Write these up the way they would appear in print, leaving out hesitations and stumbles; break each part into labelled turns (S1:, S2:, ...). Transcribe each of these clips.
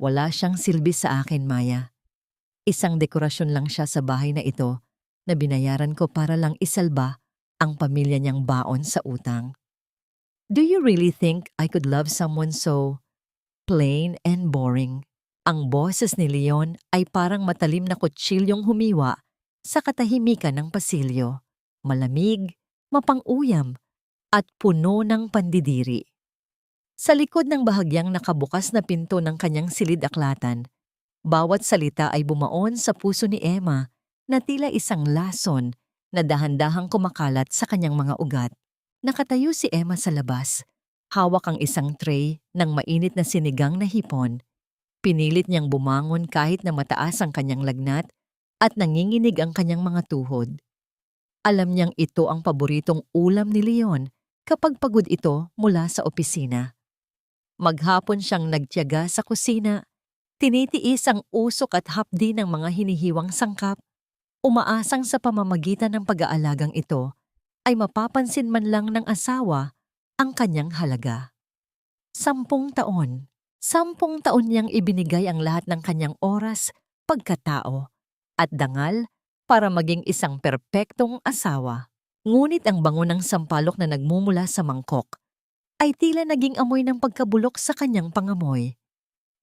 S1: Wala siyang silbi sa akin, Maya. Isang dekorasyon lang siya sa bahay na ito na binayaran ko para lang isalba ang pamilya niyang baon sa utang. Do you really think I could love someone so plain and boring? Ang boses ni Leon ay parang matalim na kutsilyong humiwa sa katahimikan ng pasilyo. Malamig, mapang-uyam, at puno ng pandidiri. Sa likod ng bahagyang nakabukas na pinto ng kanyang silid-aklatan, bawat salita ay bumaon sa puso ni Emma na tila isang lason na dahan-dahang kumakalat sa kanyang mga ugat. Nakatayo si Emma sa labas, hawak ang isang tray ng mainit na sinigang na hipon. Pinilit niyang bumangon kahit na mataas ang kanyang lagnat at nanginginig ang kanyang mga tuhod. Alam niyang ito ang paboritong ulam ni Leon kapag pagod ito mula sa opisina. Maghapon siyang nagtiyaga sa kusina, tinitiis ang usok at hapdi ng mga hinihiwang sangkap, umaasang sa pamamagitan ng pag-aalagang ito ay mapapansin man lang ng asawa ang kanyang halaga. 10 taon. 10 taon niyang ibinigay ang lahat ng kanyang oras, pagkatao, at dangal para maging isang perpektong asawa. Ngunit ang bango ng sampalok na nagmumula sa mangkok ay tila naging amoy ng pagkabulok sa kanyang pangamoy.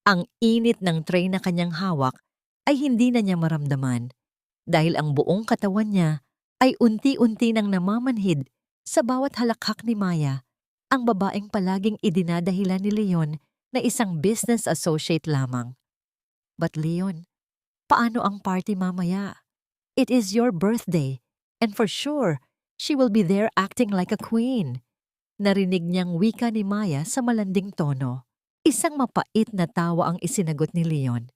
S1: Ang init ng tray na kanyang hawak ay hindi na niya maramdaman dahil ang buong katawan niya ay unti-unti nang namamanhid sa bawat halakhak ni Maya, ang babaeng palaging idinadahilan ni Leon na isang business associate lamang. But Leon, paano ang party mamaya? It is your birthday, and for sure, she will be there acting like a queen. Narinig niyang wika ni Maya sa malanding tono. Isang mapait na tawa ang isinagot ni Leon.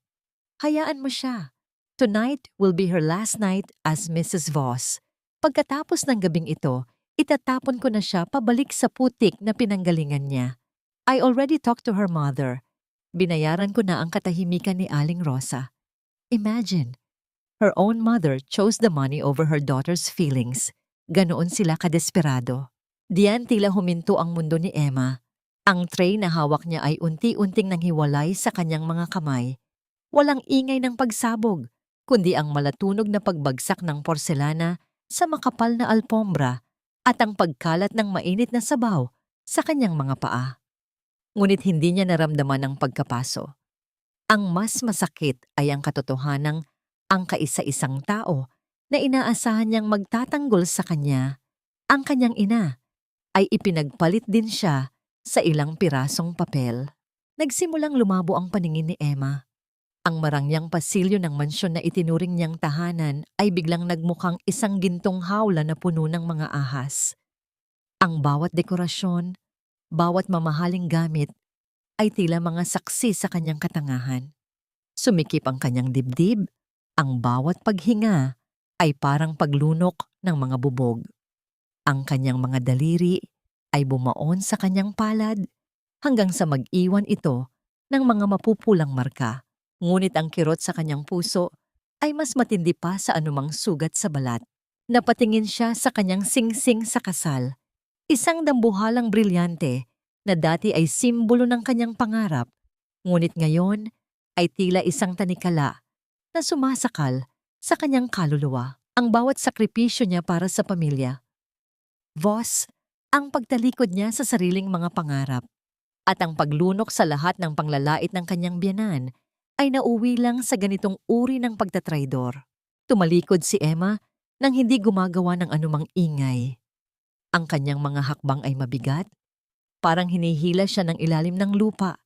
S1: Hayaan mo siya. Tonight will be her last night as Mrs. Voss. Pagkatapos ng gabing ito, itatapon ko na siya pabalik sa putik na pinanggalingan niya. I already talked to her mother. Binayaran ko na ang katahimikan ni Aling Rosa. Imagine, her own mother chose the money over her daughter's feelings. Ganoon sila kadesperado. Diyan tila huminto ang mundo ni Emma. Ang tray na hawak niya ay unti-unting nanghiwalay sa kanyang mga kamay. Walang ingay ng pagsabog, kundi ang malatunog na pagbagsak ng porselana sa makapal na alpombra at ang pagkalat ng mainit na sabaw sa kanyang mga paa. Ngunit hindi niya naramdaman ang pagkapaso. Ang mas masakit ay ang katotohanang ang kaisa-isang tao na inaasahan niyang magtatanggol sa kanya, ang kanyang ina, ay ipinagpalit din siya sa ilang pirasong papel. Nagsimulang lumabo ang paningin ni Emma. Ang marangyang pasilyo ng mansyon na itinuring niyang tahanan ay biglang nagmukhang isang gintong hawla na puno ng mga ahas. Ang bawat dekorasyon, bawat mamahaling gamit, ay tila mga saksi sa kanyang katangahan. Sumikip ang kanyang dibdib, ang bawat paghinga ay parang paglunok ng mga bubog. Ang kanyang mga daliri ay bumaon sa kanyang palad hanggang sa mag-iwan ito ng mga mapupulang marka. Ngunit ang kirot sa kanyang puso ay mas matindi pa sa anumang sugat sa balat. Napatingin siya sa kanyang singsing sa kasal, isang dambuhalang brilyante na dati ay simbolo ng kanyang pangarap, ngunit ngayon ay tila isang tanikala na sumasakal sa kanyang kaluluwa. Ang bawat sakripisyo niya para sa pamilya. Voss, ang pagtalikod niya sa sariling mga pangarap at ang paglunok sa lahat ng panglalait ng kanyang biyanan ay nauwi lang sa ganitong uri ng pagtatraidor. Tumalikod si Emma nang hindi gumagawa ng anumang ingay. Ang kanyang mga hakbang ay mabigat, parang hinihila siya ng ilalim ng lupa,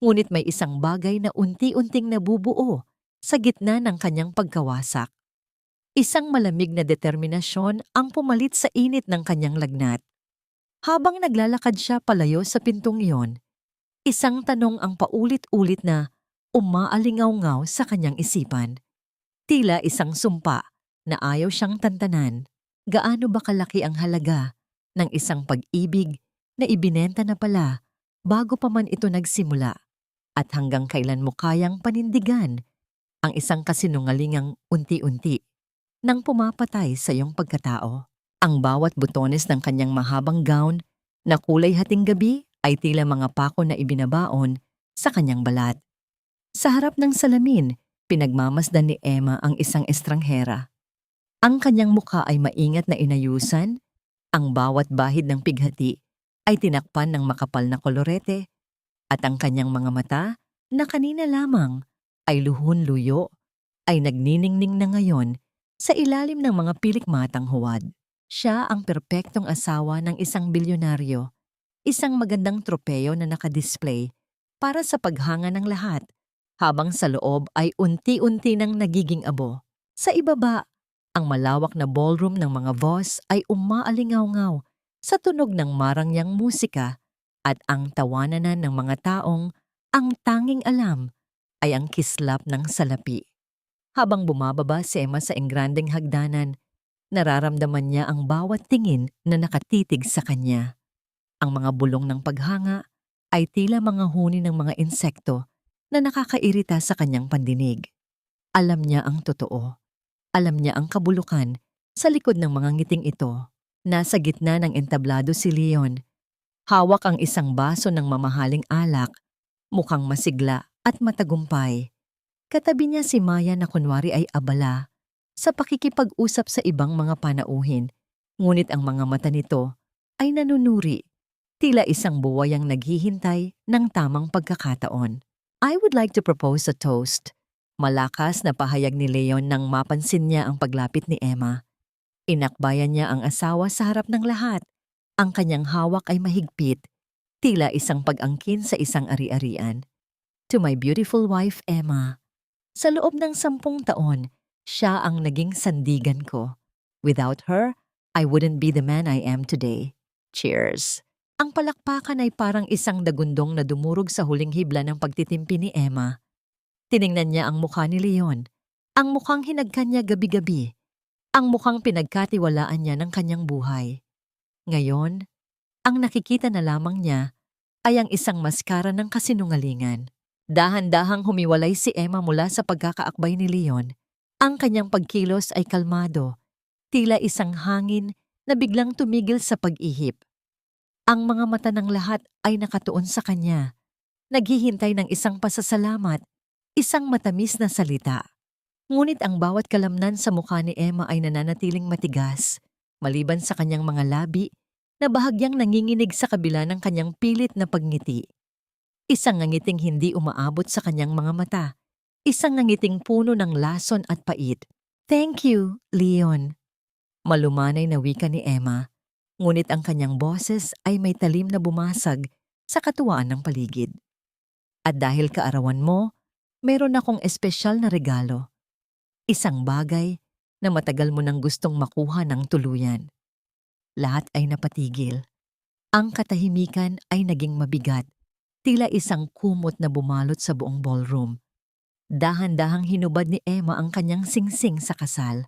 S1: ngunit may isang bagay na unti-unting nabubuo sa gitna ng kanyang pagkawasak. Isang malamig na determinasyon ang pumalit sa init ng kanyang lagnat. Habang naglalakad siya palayo sa pintong iyon, isang tanong ang paulit-ulit na umaalingaw-ngaw sa kanyang isipan. Tila isang sumpa na ayaw siyang tantanan. Gaano ba kalaki ang halaga ng isang pag-ibig na ibinenta na pala bago pa man ito nagsimula? At hanggang kailan mo kayang panindigan ang isang kasinungalingang unti-unti nang pumapatay sa iyong pagkatao? Ang bawat butones ng kanyang mahabang gown na kulay hating gabi ay tila mga pako na ibinabaon sa kanyang balat. Sa harap ng salamin, pinagmamasdan ni Emma ang isang estranghera. Ang kanyang mukha ay maingat na inayusan, ang bawat bahid ng pighati ay tinakpan ng makapal na kolorete, at ang kanyang mga mata, na kanina lamang ay luhon-luyo, ay nagniningning na ngayon sa ilalim ng mga pilikmatang huwad. Siya ang perpektong asawa ng isang bilyonaryo, isang magandang tropeyo na nakadisplay para sa paghanga ng lahat, habang sa loob ay unti-unti nang nagiging abo. Sa ibaba, ang malawak na ballroom ng mga boss ay umaalingaw-ngaw sa tunog ng marangyang musika, at ang tawananan ng mga taong ang tanging alam ay ang kislap ng salapi. Habang bumababa si Emma sa engrandeng hagdanan, nararamdaman niya ang bawat tingin na nakatitig sa kanya. Ang mga bulong ng paghanga ay tila mga huni ng mga insekto na nakakairita sa kanyang pandinig. Alam niya ang totoo. Alam niya ang kabulukan sa likod ng mga ngiting ito. Nasa gitna ng entablado si Leon. Hawak ang isang baso ng mamahaling alak, mukhang masigla at matagumpay. Katabi niya si Maya na kunwari ay abala sa pakikipag-usap sa ibang mga panauhin, ngunit ang mga mata nito ay nanunuri, tila isang buwayang naghihintay ng tamang pagkakataon. I would like to propose a toast. Malakas na pahayag ni Leon nang mapansin niya ang paglapit ni Emma. Inakbayan niya ang asawa sa harap ng lahat. Ang kanyang hawak ay mahigpit, tila isang pag-angkin sa isang ari-arian. To my beautiful wife, Emma. Sa loob ng 10 taon, siya ang naging sandigan ko. Without her, I wouldn't be the man I am today. Cheers. Ang palakpakan ay parang isang dagundong na dumurog sa huling hibla ng pagtitimpi ni Emma. Tiningnan niya ang mukha ni Leon, ang mukhang hinagkan niya gabi-gabi, ang mukhang pinagkatiwalaan niya ng kanyang buhay. Ngayon, ang nakikita na lamang niya ay ang isang maskara ng kasinungalingan. Dahan-dahang humiwalay si Emma mula sa pagkakaakbay ni Leon. Ang kanyang pagkilos ay kalmado, tila isang hangin na biglang tumigil sa pag-ihip. Ang mga mata ng lahat ay nakatuon sa kanya, naghihintay ng isang pasasalamat, isang matamis na salita. Ngunit ang bawat kalamnan sa mukha ni Emma ay nananatiling matigas, maliban sa kanyang mga labi na bahagyang nanginginig sa kabila ng kanyang pilit na pagngiti. Isang ngangiting hindi umaabot sa kanyang mga mata, isang ngangiting puno ng lason at pait. Thank you, Leon. Malumanay na wika ni Emma, ngunit ang kanyang boses ay may talim na bumasag sa katuwaan ng paligid. At dahil kaarawan mo, meron akong espesyal na regalo. Isang bagay na matagal mo nang gustong makuha ng tuluyan. Lahat ay napatigil. Ang katahimikan ay naging mabigat, tila isang kumot na bumalot sa buong ballroom. Dahan-dahang hinubad ni Emma ang kanyang singsing sa kasal.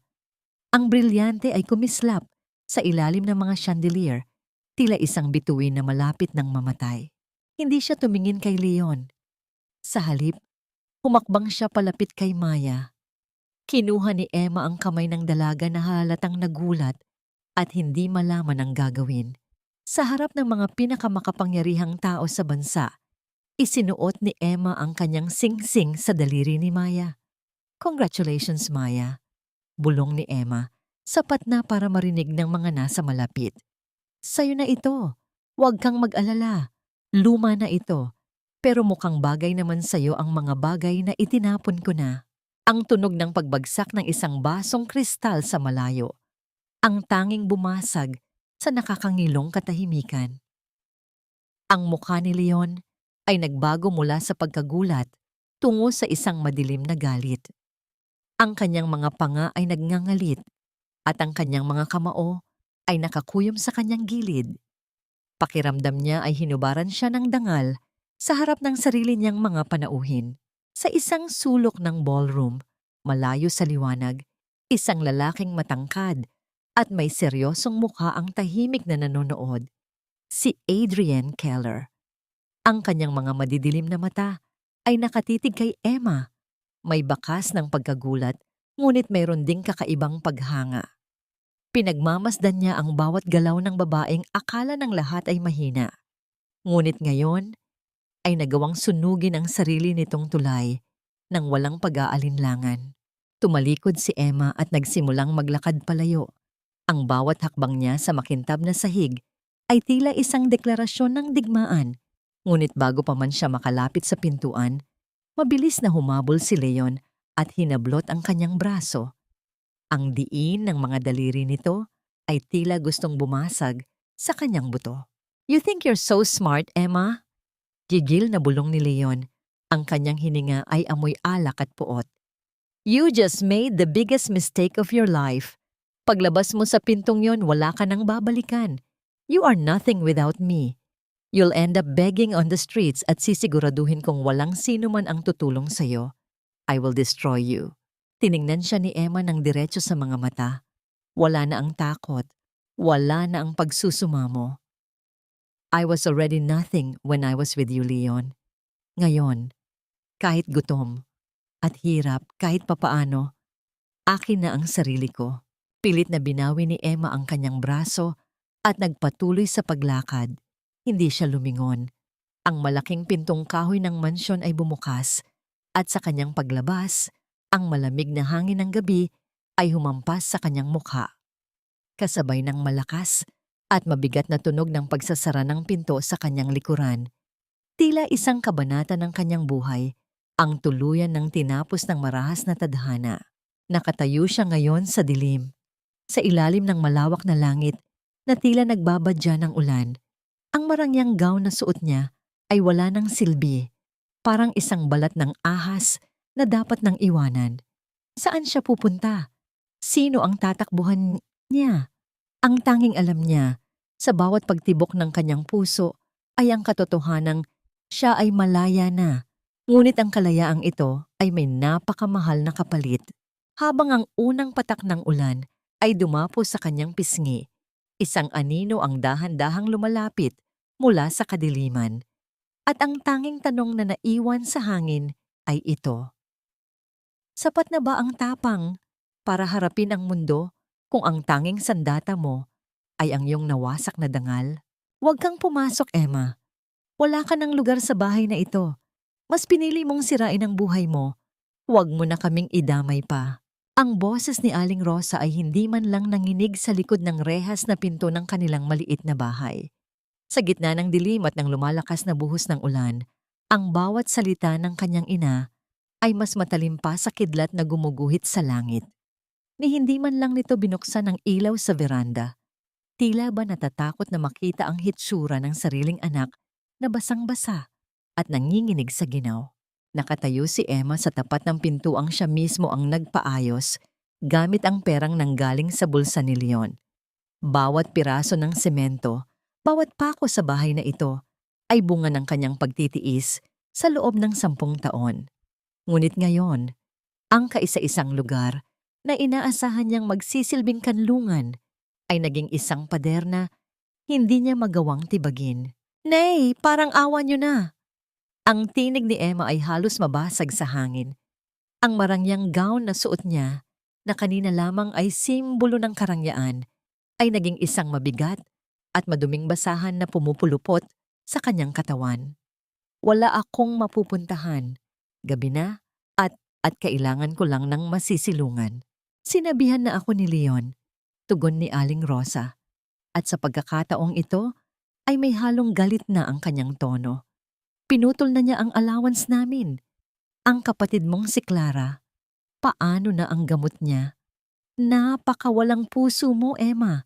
S1: Ang brilyante ay kumislap sa ilalim ng mga chandelier, tila isang bituin na malapit ng mamatay. Hindi siya tumingin kay Leon. Sa halip, humakbang siya palapit kay Maya. Kinuha ni Emma ang kamay ng dalaga na halatang nagulat at hindi malaman ang gagawin. Sa harap ng mga pinakamakapangyarihang tao sa bansa, isinuot ni Emma ang kanyang singsing sa daliri ni Maya. Congratulations, Maya. Bulong ni Emma, sapat na para marinig ng mga nasa malapit. Sa'yo na ito. Huwag kang mag-alala. Luma na ito. Pero mukhang bagay naman sa'yo ang mga bagay na itinapon ko na. Ang tunog ng pagbagsak ng isang basong kristal sa malayo. Ang tanging bumasag sa nakakangilong katahimikan. Ang mukha ni Leon ay nagbago mula sa pagkagulat tungo sa isang madilim na galit. Ang kanyang mga panga ay nagngangalit at ang kanyang mga kamao ay nakakuyom sa kanyang gilid. Pakiramdam niya ay hinubaran siya ng dangal sa harap ng sarili niyang mga panauhin. Sa isang sulok ng ballroom, malayo sa liwanag, isang lalaking matangkad at may seryosong mukha ang tahimik na nanonood. Si Adrian Keller. Ang kanyang mga madidilim na mata ay nakatitig kay Emma. May bakas ng pagkagulat, ngunit mayroon ding kakaibang paghanga. Pinagmamasdan niya ang bawat galaw ng babaeng akala ng lahat ay mahina. Ngunit ngayon ay nagawang sunugin ang sarili nitong tulay ng walang pag-aalinlangan. Tumalikod si Emma at nagsimulang maglakad palayo. Ang bawat hakbang niya sa makintab na sahig ay tila isang deklarasyon ng digmaan. Ngunit bago pa man siya makalapit sa pintuan, mabilis na humabol si Leon at hinablot ang kanyang braso. Ang diin ng mga daliri nito ay tila gustong bumasag sa kanyang buto. "You think you're so smart, Emma?" Gigil na bulong ni Leon. Ang kanyang hininga ay amoy alak at puot. "You just made the biggest mistake of your life. Paglabas mo sa pintong yon, wala ka nang babalikan. You are nothing without me. You'll end up begging on the streets at sisiguraduhin kong walang sino man ang tutulong sa'yo. I will destroy you." Tiningnan siya ni Emma ng diretso sa mga mata. Wala na ang takot. Wala na ang pagsusumamo. "I was already nothing when I was with you, Leon. Ngayon, kahit gutom at hirap kahit papaano, akin na ang sarili ko." Pilit na binawi ni Emma ang kanyang braso at nagpatuloy sa paglakad. Hindi siya lumingon. Ang malaking pintong kahoy ng mansyon ay bumukas at sa kanyang paglabas, ang malamig na hangin ng gabi ay humampas sa kanyang mukha. Kasabay ng malakas at mabigat na tunog ng pagsasara ng pinto sa kanyang likuran. Tila isang kabanata ng kanyang buhay, ang tuluyan ng tinapos ng marahas na tadhana. Nakatayo siya ngayon sa dilim, sa ilalim ng malawak na langit na tila nagbabadya ng ulan. Ang marangyang gown na suot niya ay wala ng silbi, parang isang balat ng ahas na dapat nang iwanan. Saan siya pupunta? Sino ang tatakbuhan niya? Ang tanging alam niya, sa bawat pagtibok ng kanyang puso, ay ang katotohanang siya ay malaya na. Ngunit ang kalayaang ito ay may napakamahal na kapalit. Habang ang unang patak ng ulan ay dumapo sa kanyang pisngi, isang anino ang dahan-dahang lumalapit mula sa kadiliman. At ang tanging tanong na naiwan sa hangin ay ito: sapat na ba ang tapang para harapin ang mundo kung ang tanging sandata mo ay ang iyong nawasak na dangal? Huwag kang pumasok, Emma. Wala ka ng lugar sa bahay na ito. Mas pinili mong sirain ang buhay mo. Huwag mo na kaming idamay pa. Ang boses ni Aling Rosa ay hindi man lang nanginig sa likod ng rehas na pinto ng kanilang maliit na bahay. Sa gitna ng dilim at ng lumalakas na buhos ng ulan, ang bawat salita ng kanyang ina ay mas matalim pa sa kidlat na gumuguhit sa langit. Ni hindi man lang nito binuksan ang ilaw sa veranda. Tila ba natatakot na makita ang hitsura ng sariling anak na basang-basa at nanginginig sa ginaw. Nakatayo si Emma sa tapat ng pintuang siya mismo ang nagpaayos gamit ang perang nanggaling sa bulsa ni Leon. Bawat piraso ng semento, bawat pako sa bahay na ito ay bunga ng kanyang pagtitiis sa loob ng 10 taon. Ngunit ngayon, ang kaisa-isang lugar na inaasahan niyang magsisilbing kanlungan ay naging isang pader na hindi niya magawang tibagin. "Nay, parang awa niyo na." Ang tinig ni Emma ay halos mabasag sa hangin. Ang marangyang gown na suot niya, na kanina lamang ay simbolo ng karangyaan, ay naging isang mabigat at maduming basahan na pumupulupot sa kanyang katawan. "Wala akong mapupuntahan. Gabi na at kailangan ko lang ng masisilungan." Sinabihan na ako ni Leon, tugon ni Aling Rosa. At sa pagkakataong ito, ay may halong galit na ang kanyang tono. "Pinutol na niya ang allowance namin. Ang kapatid mong si Clara, paano na ang gamot niya? Napakawalang puso mo, Emma.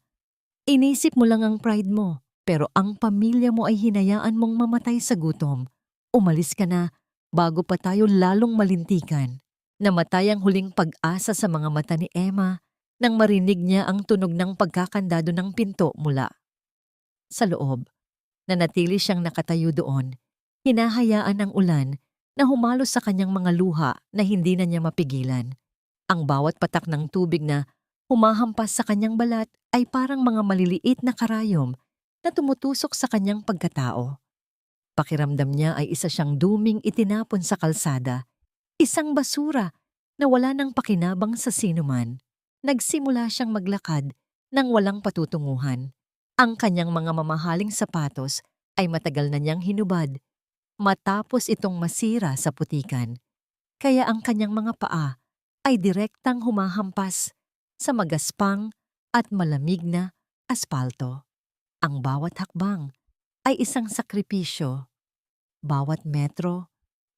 S1: Inisip mo lang ang pride mo, pero ang pamilya mo ay hinayaan mong mamatay sa gutom. Umalis ka na bago pa tayo lalong malintikan." Namatay ang huling pag-asa sa mga mata ni Emma nang marinig niya ang tunog ng pagkakandado ng pinto mula sa loob. Nanatili siyang nakatayo doon, hinahayaan ng ulan na humalo sa kanyang mga luha na hindi na niya mapigilan. Ang bawat patak ng tubig na humahampas sa kanyang balat ay parang mga maliliit na karayom na tumutusok sa kanyang pagkatao. Pakiramdam niya ay isa siyang duming itinapon sa kalsada, isang basura na wala nang pakinabang sa sinuman. Nagsimula siyang maglakad nang walang patutunguhan. Ang kanyang mga mamahaling sapatos ay matagal na niyang hinubad matapos itong masira sa putikan. kaya ang kanyang mga paa ay direktang humahampas sa magaspang at malamig na aspalto. Ang bawat hakbang ay isang sakripisyo, bawat metro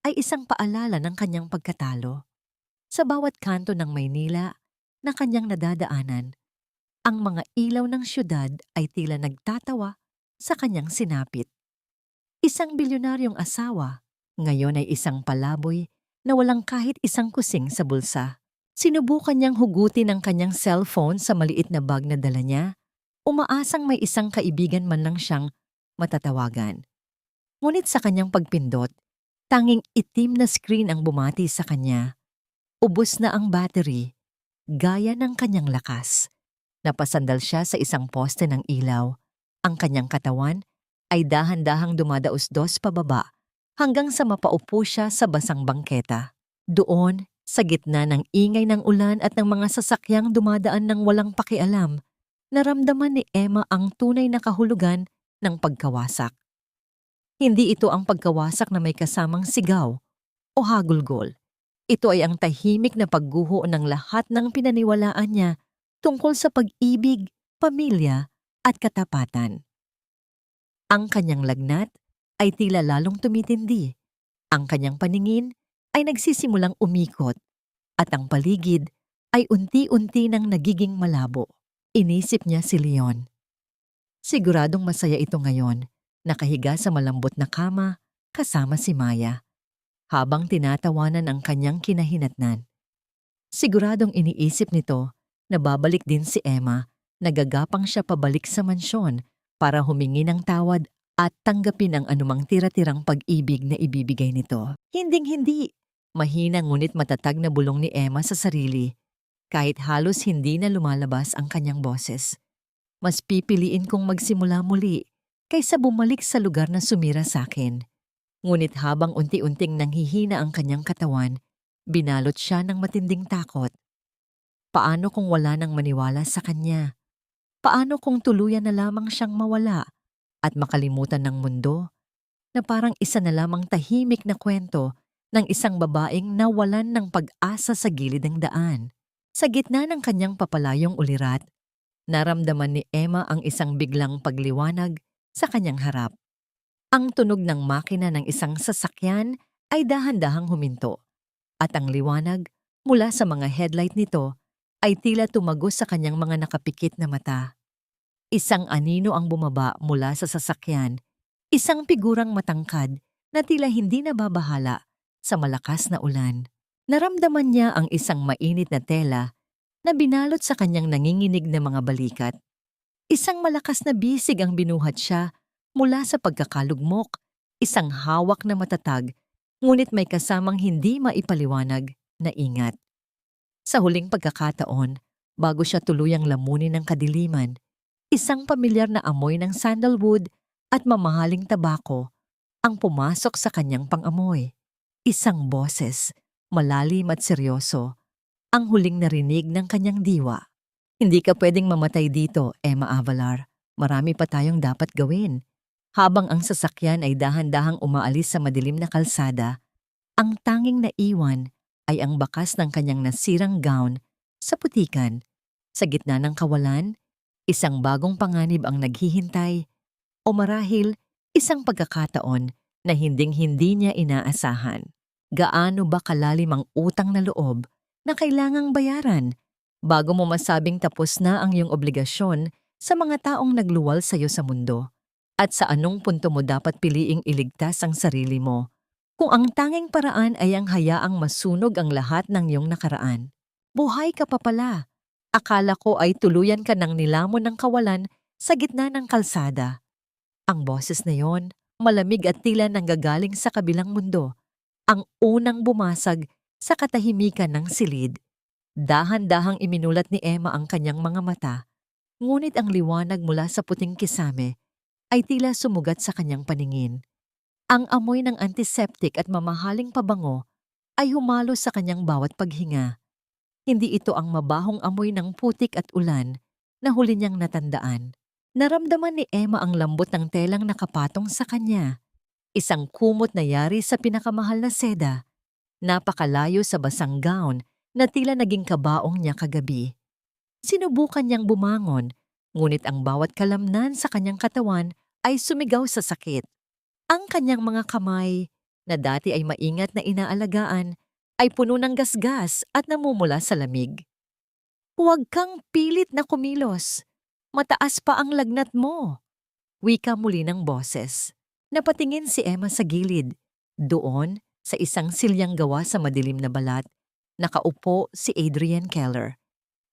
S1: ay isang paalala ng kanyang pagkatalo. Sa bawat kanto ng Maynila na kanyang nadadaanan, ang mga ilaw ng syudad ay tila nagtatawa sa kanyang sinapit. Isang bilyonaryong asawa, ngayon ay isang palaboy na walang kahit isang kusing sa bulsa. Sinubukan niyang hugutin ang kanyang cellphone sa maliit na bag na dala niya, umaasang may isang kaibigan man lang siyang matatawagan. Ngunit sa kanyang pagpindot, tanging itim na screen ang bumati sa kanya. Ubos na ang battery, gaya ng kanyang lakas. Napasandal siya sa isang poste ng ilaw. Ang kanyang katawan ay dahan-dahang dumadaos-dos pababa hanggang sa mapaupo siya sa basang bangketa. Doon, sa gitna ng ingay ng ulan at ng mga sasakyang dumadaan ng walang pakialam, naramdaman ni Emma ang tunay na kahulugan ng pagkawasak. Hindi ito ang pagkawasak na may kasamang sigaw o hagulgol. Ito ay ang tahimik na pagguho ng lahat ng pinaniwalaan niya tungkol sa pag-ibig, pamilya at katapatan. Ang kanyang lagnat ay tila lalong tumitindi. Ang kanyang paningin ay nagsisimulang umikot at ang paligid ay unti-unti nang nagiging malabo. Inisip niya si Leon. Siguradong masaya ito ngayon, nakahiga sa malambot na kama kasama si Maya, habang tinatawanan ang kanyang kinahinatnan. Siguradong iniisip nito na babalik din si Emma, nagagapang siya pabalik sa mansyon para humingi ng tawad at tanggapin ang anumang tira-tirang pag-ibig na ibibigay nito. Hinding-hindi. Mahina ngunit matatag na bulong ni Emma sa sarili. Kahit halos hindi na lumalabas ang kanyang boses. Mas pipiliin kong magsimula muli kaysa bumalik sa lugar na sumira sa akin. Ngunit habang unti-unting nanghihina ang kanyang katawan, binalot siya ng matinding takot. Paano kung wala nang maniwala sa kanya? Paano kung tuluyan na lamang siyang mawala at makalimutan ng mundo na parang isa na lamang tahimik na kwento ng isang babaeng nawalan ng pag-asa sa gilid ng daan? Sa gitna ng kanyang papalayong ulirat, naramdaman ni Emma ang isang biglang pagliwanag sa kanyang harap. Ang tunog ng makina ng isang sasakyan ay dahan-dahang huminto at ang liwanag mula sa mga headlight nito ay tila tumagos sa kanyang mga nakapikit na mata. Isang anino ang bumaba mula sa sasakyan, isang figurang matangkad na tila hindi nababahala sa malakas na ulan. Naramdaman niya ang isang mainit na tela na binalot sa kanyang nanginginig na mga balikat. Isang malakas na bisig ang binuhat siya mula sa pagkakalugmok, isang hawak na matatag, ngunit may kasamang hindi maipaliwanag na ingat. Sa huling pagkakataon, bago siya tuluyang lamunin ng kadiliman, isang pamilyar na amoy ng sandalwood at mamahaling tabako ang pumasok sa kanyang pangamoy. Isang boses, malalim at seryoso, ang huling narinig ng kanyang diwa. Hindi ka pwedeng mamatay dito, Emma Avalar. Marami pa tayong dapat gawin. Habang ang sasakyan ay dahan-dahang umaalis sa madilim na kalsada, ang tanging naiwan ay ang bakas ng kanyang nasirang gown sa putikan. Sa gitna ng kawalan, isang bagong panganib ang naghihintay o marahil isang pagkakataon na hinding-hindi niya inaasahan. Gaano ba kalalim ang utang na loob na kailangang bayaran bago mo masabing tapos na ang iyong obligasyon sa mga taong nagluwal sa iyo sa mundo? At sa anong punto mo dapat piliing iligtas ang sarili mo kung ang tanging paraan ay ang hayaang masunog ang lahat ng iyong nakaraan? Buhay ka pa pala. Akala ko ay tuluyan ka ng nilamon ng kawalan sa gitna ng kalsada. Ang boses na yon, malamig at tila nanggagaling sa kabilang mundo, ang unang bumasag sa katahimikan ng silid. Dahan-dahang iminulat ni Emma ang kanyang mga mata, ngunit ang liwanag mula sa puting kisame ay tila sumugat sa kanyang paningin. Ang amoy ng antiseptic at mamahaling pabango ay humalo sa kanyang bawat paghinga. Hindi ito ang mabahong amoy ng putik at ulan na huli niyang natandaan. Naramdaman ni Emma ang lambot ng telang nakapatong sa kanya. Isang kumot na yari sa pinakamahal na seda. napakalayo sa basang gown na tila naging kabaong niya kagabi. Sinubukan niyang bumangon, ngunit ang bawat kalamnan sa kanyang katawan ay sumigaw sa sakit. Ang kanyang mga kamay, na dati ay maingat na inaalagaan, ay puno ng gasgas at namumula sa lamig. Huwag kang pilit na kumilos. Mataas pa ang lagnat mo. Wika muli ng boses. Napatingin si Emma sa gilid. Doon, sa isang silyang gawa sa madilim na balat, nakaupo si Adrian Keller.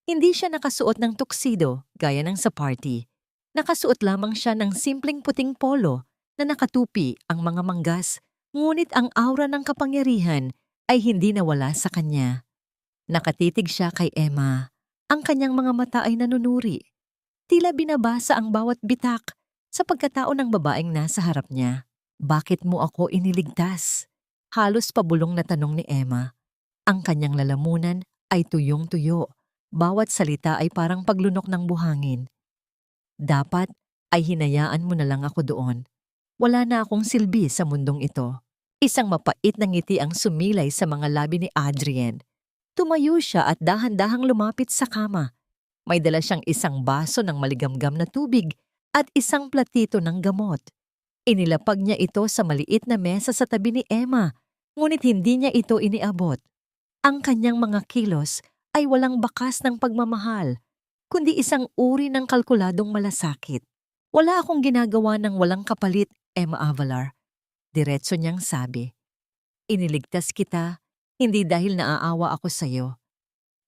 S1: Hindi siya nakasuot ng tuxedo gaya ng sa party. Nakasuot lamang siya ng simpleng puting polo na nakatupi ang mga manggas, ngunit ang aura ng kapangyarihan ay hindi nawala sa kanya. Nakatitig siya kay Emma. Ang kanyang mga mata ay nanunuri. Tila binabasa ang bawat bitak sa pagkatao ng babaeng nasa harap niya. Bakit mo ako iniligtas? Halos pabulong na tanong ni Emma. Ang kanyang lalamunan ay tuyong-tuyo. Bawat salita ay parang paglunok ng buhangin. Dapat ay hinayaan mo na lang ako doon. Wala na akong silbi sa mundong ito. Isang mapait na ngiti ang sumilay sa mga labi ni Adrian. Tumayo siya at dahan-dahang lumapit sa kama. May dala siyang isang baso ng maligamgam na tubig at isang platito ng gamot. Inilapag niya ito sa maliit na mesa sa tabi ni Emma, ngunit hindi niya ito iniabot. Ang kanyang mga kilos ay walang bakas ng pagmamahal, kundi isang uri ng kalkuladong malasakit. Wala akong ginagawa ng walang kapalit, Emma Avalar. Diretso niyang sabi. Iniligtas kita, hindi dahil naaawa ako sa'yo.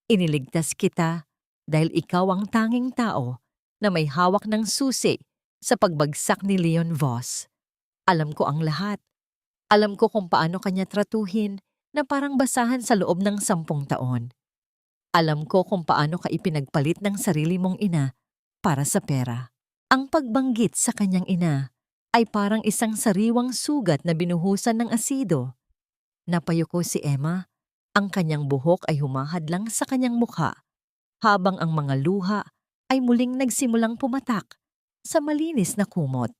S1: Iniligtas kita dahil ikaw ang tanging tao na may hawak ng susi sa pagbagsak ni Leon Voss. Alam ko ang lahat. Alam ko kung paano kanya tratuhin na parang basahan sa loob ng 10 taon. Alam ko kung paano ka ipinagpalit ng sarili mong ina para sa pera. Ang pagbanggit sa kanyang ina ay parang isang sariwang sugat na binuhusan ng asido. Napayuko si Emma, ang kanyang buhok ay humahadlang sa kanyang mukha, habang ang mga luha ay muling nagsimulang pumatak sa malinis na kumot.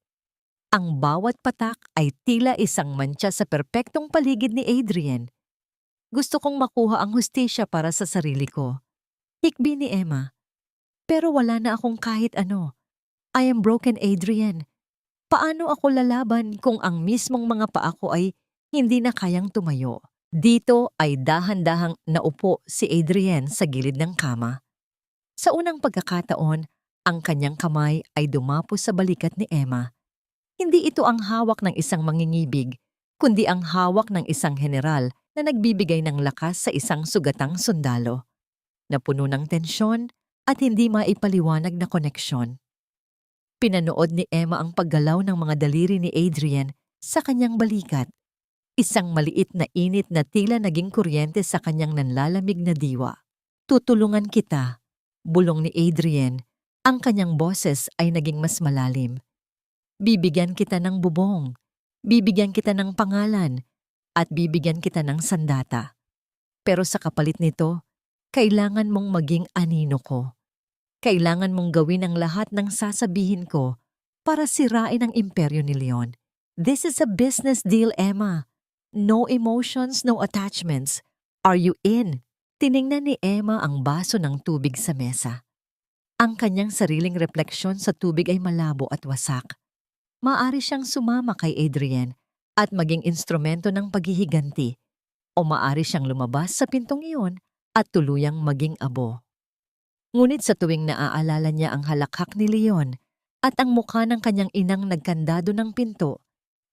S1: Ang bawat patak ay tila isang mantsa sa perpektong paligid ni Adrian. Gusto kong makuha ang hustisya para sa sarili ko. Hikbi ni Emma. Pero wala na akong kahit ano. I am broken, Adrian. Paano ako lalaban kung ang mismong mga paa ko ay hindi na kayang tumayo? Dito ay dahan-dahang naupo si Adrian sa gilid ng kama. Sa unang pagkakataon, ang kanyang kamay ay dumapo sa balikat ni Emma. Hindi ito ang hawak ng isang mangingibig, kundi ang hawak ng isang general na nagbibigay ng lakas sa isang sugatang sundalo, na puno ng tensyon at hindi maipaliwanag na koneksyon. Pinanood ni Emma ang paggalaw ng mga daliri ni Adrian sa kanyang balikat. Isang maliit na init na tila naging kuryente sa kanyang nanlalamig na diwa. Tutulungan kita, bulong ni Adrian. Ang kanyang boses ay naging mas malalim. Bibigyan kita ng bubong, bibigyan kita ng pangalan, at bibigyan kita ng sandata. Pero sa kapalit nito, kailangan mong maging anino ko. Kailangan mong gawin ang lahat ng sasabihin ko para sirain ang imperyo ni Leon. This is a business deal, Emma. No emotions, no attachments. Are you in? Tiningnan ni Emma ang baso ng tubig sa mesa. Ang kanyang sariling refleksyon sa tubig ay malabo at wasak. Maaari siyang sumama kay Adrian at maging instrumento ng paghihiganti, o maaari siyang lumabas sa pintong iyon at tuluyang maging abo. Ngunit sa tuwing naaalala niya ang halakhak ni Leon at ang mukha ng kanyang inang nagkandado ng pinto,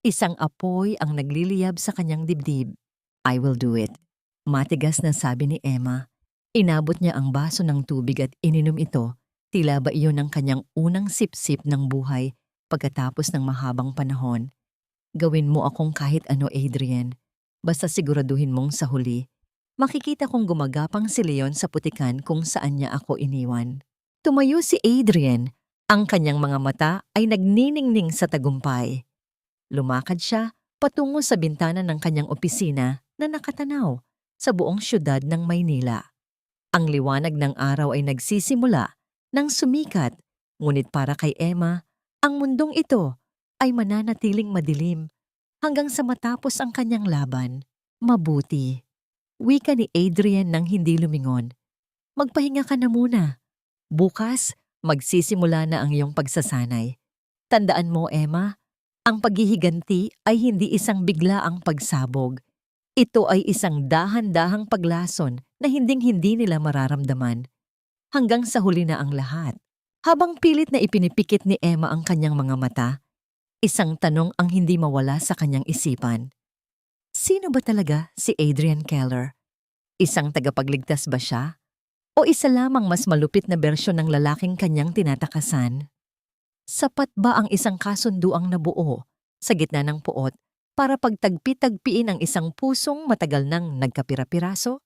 S1: isang apoy ang nagliliyab sa kanyang dibdib. I will do it. Matigas na sabi ni Emma. Inabot niya ang baso ng tubig at ininom ito, tila ba iyon ang kanyang unang sip-sip ng buhay pagkatapos ng mahabang panahon. Gawin mo akong kahit ano, Adrian. Basta siguraduhin mong sa huli, makikita kong gumagapang si Leon sa putikan kung saan niya ako iniwan. Tumayo si Adrian. Ang kanyang mga mata ay nagniningning sa tagumpay. Lumakad siya patungo sa bintana ng kanyang opisina na nakatanaw sa buong syudad ng Maynila. Ang liwanag ng araw ay nagsisimula ng sumikat, ngunit para kay Emma, ang mundong ito ay mananatiling madilim hanggang sa matapos ang kanyang laban. Mabuti. Wika ni Adrian nang hindi lumingon. Magpahinga ka na muna. Bukas, magsisimula na ang iyong pagsasanay. Tandaan mo, Emma, ang paghihiganti ay hindi isang biglaang pagsabog. Ito ay isang dahan-dahang paglason na hinding-hindi nila mararamdaman. Hanggang sa huli na ang lahat. Habang pilit na ipinipikit ni Emma ang kanyang mga mata, isang tanong ang hindi mawala sa kanyang isipan. Sino ba talaga si Adrian Keller? Isang tagapagligtas ba siya? O isa lamang mas malupit na bersyon ng lalaking kanyang tinatakasan? Sapat ba ang isang kasunduang nabuo sa gitna ng puot para pagtagpi-tagpiin ang isang pusong matagal nang nagkapira-piraso?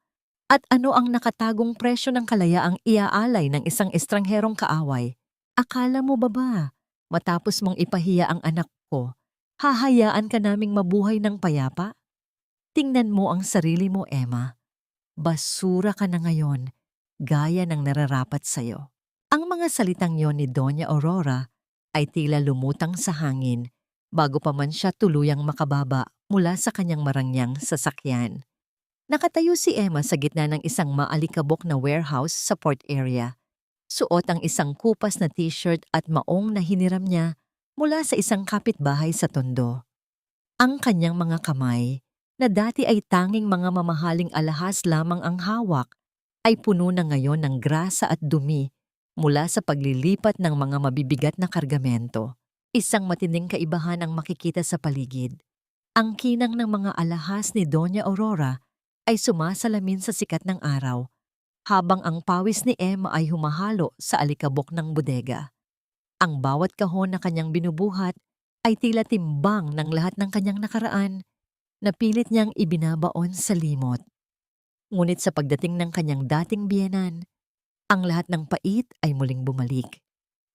S1: At ano ang nakatagong presyo ng kalayaang iaalay ng isang estrangherong kaaway? Akala mo ba matapos mong ipahiya ang anak ko, hahayaan ka naming mabuhay ng payapa? Tingnan mo ang sarili mo, Emma. Basura ka na ngayon, gaya ng nararapat sa'yo. Ang mga salitang yon ni Doña Aurora ay tila lumutang sa hangin bago pa man siya tuluyang makababa mula sa kanyang marangyang sasakyan. Nakatayo si Emma sa gitna ng isang maalikabok na warehouse sa port area. Suot ang isang kupas na t-shirt at maong na hiniram niya mula sa isang kapitbahay sa Tondo. Ang kanyang mga kamay, na dati ay tanging mga mamahaling alahas lamang ang hawak, ay puno na ngayon ng grasa at dumi mula sa paglilipat ng mga mabibigat na kargamento. Isang matinding kaibahan ang makikita sa paligid. Ang kinang ng mga alahas ni Doña Aurora ay sumasalamin sa sikat ng araw, habang ang pawis ni Emma ay humahalo sa alikabok ng bodega. Ang bawat kahon na kanyang binubuhat ay tila timbang ng lahat ng kanyang nakaraan na pilit niyang ibinabaon sa limot. Ngunit sa pagdating ng kanyang dating biyenan, ang lahat ng pait ay muling bumalik.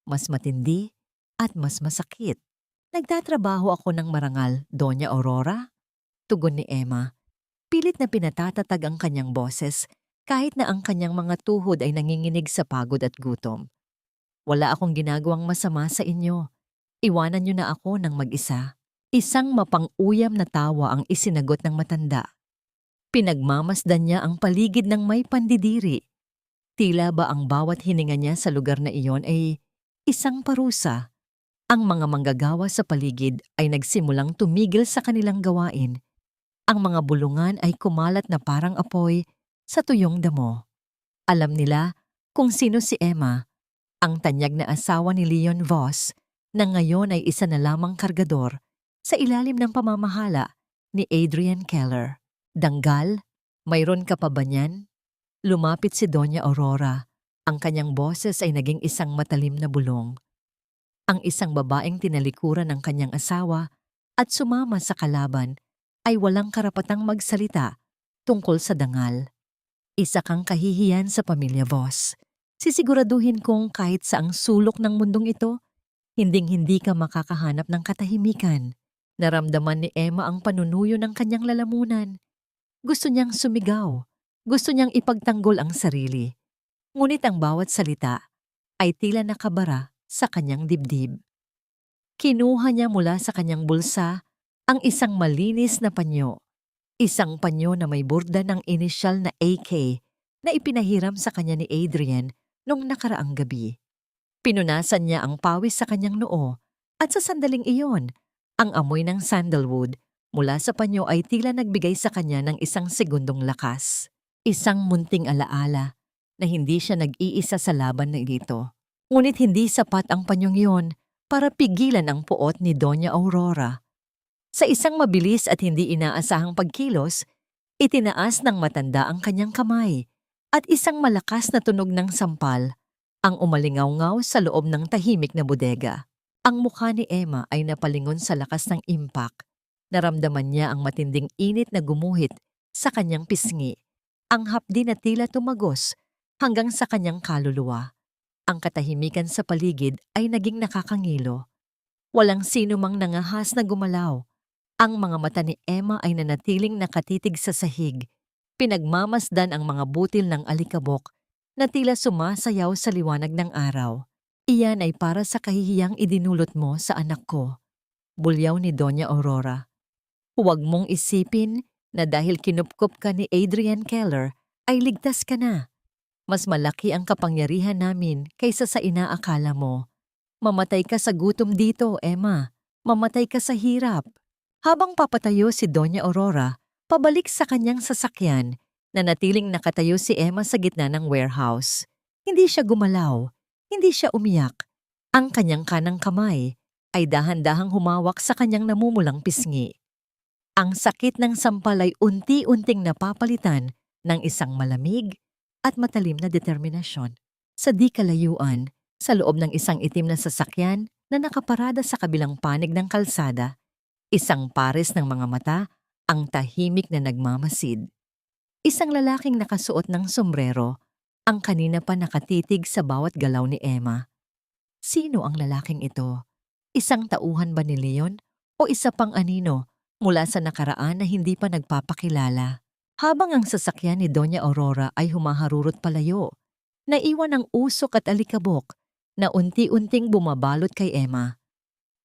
S1: Mas matindi at mas masakit. Nagtatrabaho ako ng marangal, Doña Aurora? Tugon ni Emma. Pilit na pinatatatag ang kanyang boses kahit na ang kanyang mga tuhod ay nanginginig sa pagod at gutom. Wala akong ginagawang masama sa inyo. Iwanan niyo na ako ng mag-isa. Isang mapang-uyam na tawa ang isinagot ng matanda. Pinagmamasdan niya ang paligid ng may pandidiri. Tila ba ang bawat hininga niya sa lugar na iyon ay isang parusa. Ang mga manggagawa sa paligid ay nagsimulang tumigil sa kanilang gawain. Ang mga bulungan ay kumalat na parang apoy sa tuyong damo. Alam nila kung sino si Emma, ang tanyag na asawa ni Leon Voss, na ngayon ay isa na lamang kargador sa ilalim ng pamamahala ni Adrian Keller. Danggal, mayroon ka pa ba niyan? Lumapit si Doña Aurora. Ang kanyang boses ay naging isang matalim na bulong. Ang isang babaeng tinalikuran ng kanyang asawa at sumama sa kalaban ay walang karapatang magsalita tungkol sa dangal. Isa kang kahihiyan sa pamilya Voss. Sisiguraduhin kong kahit sa ang sulok ng mundong ito, hinding-hindi ka makakahanap ng katahimikan. Naramdaman ni Emma ang panunuyo ng kanyang lalamunan. Gusto niyang sumigaw. Gusto niyang ipagtanggol ang sarili. Ngunit ang bawat salita ay tila nakabara sa kanyang dibdib. Kinuha niya mula sa kanyang bulsa ang isang malinis na panyo. Isang panyo na may burda ng inisyal na AK na ipinahiram sa kanya ni Adrian nung nakaraang gabi. Pinunasan niya ang pawis sa kanyang noo at sa sandaling iyon, ang amoy ng sandalwood mula sa panyo ay tila nagbigay sa kanya ng isang segundong lakas. Isang munting alaala na hindi siya nag-iisa sa laban na ito. Ngunit hindi sapat ang panyong iyon para pigilan ang puot ni Doña Aurora. Sa isang mabilis at hindi inaasahang pagkilos, itinaas ng matanda ang kanyang kamay at isang malakas na tunog ng sampal ang umalingaw-ngaw sa loob ng tahimik na bodega. Ang mukha ni Emma ay napalingon sa lakas ng impact. Naramdaman niya ang matinding init na gumuhit sa kanyang pisngi. Ang hapdi na tila tumagos hanggang sa kanyang kaluluwa. Ang katahimikan sa paligid ay naging nakakangilo. Walang sino mang nangahas na gumalaw. Ang mga mata ni Emma ay nanatiling nakatitig sa sahig. Pinagmamasdan ang mga butil ng alikabok na tila sumasayaw sa liwanag ng araw. Iyan ay para sa kahihiyang idinulot mo sa anak ko. Bulyaw ni Doña Aurora. Huwag mong isipin na dahil kinupkup ka ni Adrian Keller ay ligtas ka na. Mas malaki ang kapangyarihan namin kaysa sa inaakala mo. Mamatay ka sa gutom dito, Emma. Mamatay ka sa hirap. Habang papatayo si Doña Aurora, pabalik sa kanyang sasakyan, nanatiling nakatayo si Emma sa gitna ng warehouse. Hindi siya gumalaw, hindi siya umiyak. Ang kanyang kanang kamay ay dahan-dahang humawak sa kanyang namumulang pisngi. Ang sakit ng sampal ay unti-unting napapalitan ng isang malamig at matalim na determinasyon. Sa di kalayuan, sa loob ng isang itim na sasakyan na nakaparada sa kabilang panig ng kalsada, isang pares ng mga mata ang tahimik na nagmamasid. Isang lalaking nakasuot ng sombrero ang kanina pa nakatitig sa bawat galaw ni Emma. Sino ang lalaking ito? Isang tauhan ba ni Leon o isa pang anino mula sa nakaraan na hindi pa nagpapakilala? Habang ang sasakyan ni Doña Aurora ay humaharurot palayo, naiwan ang usok at alikabok na unti-unting bumabalot kay Emma.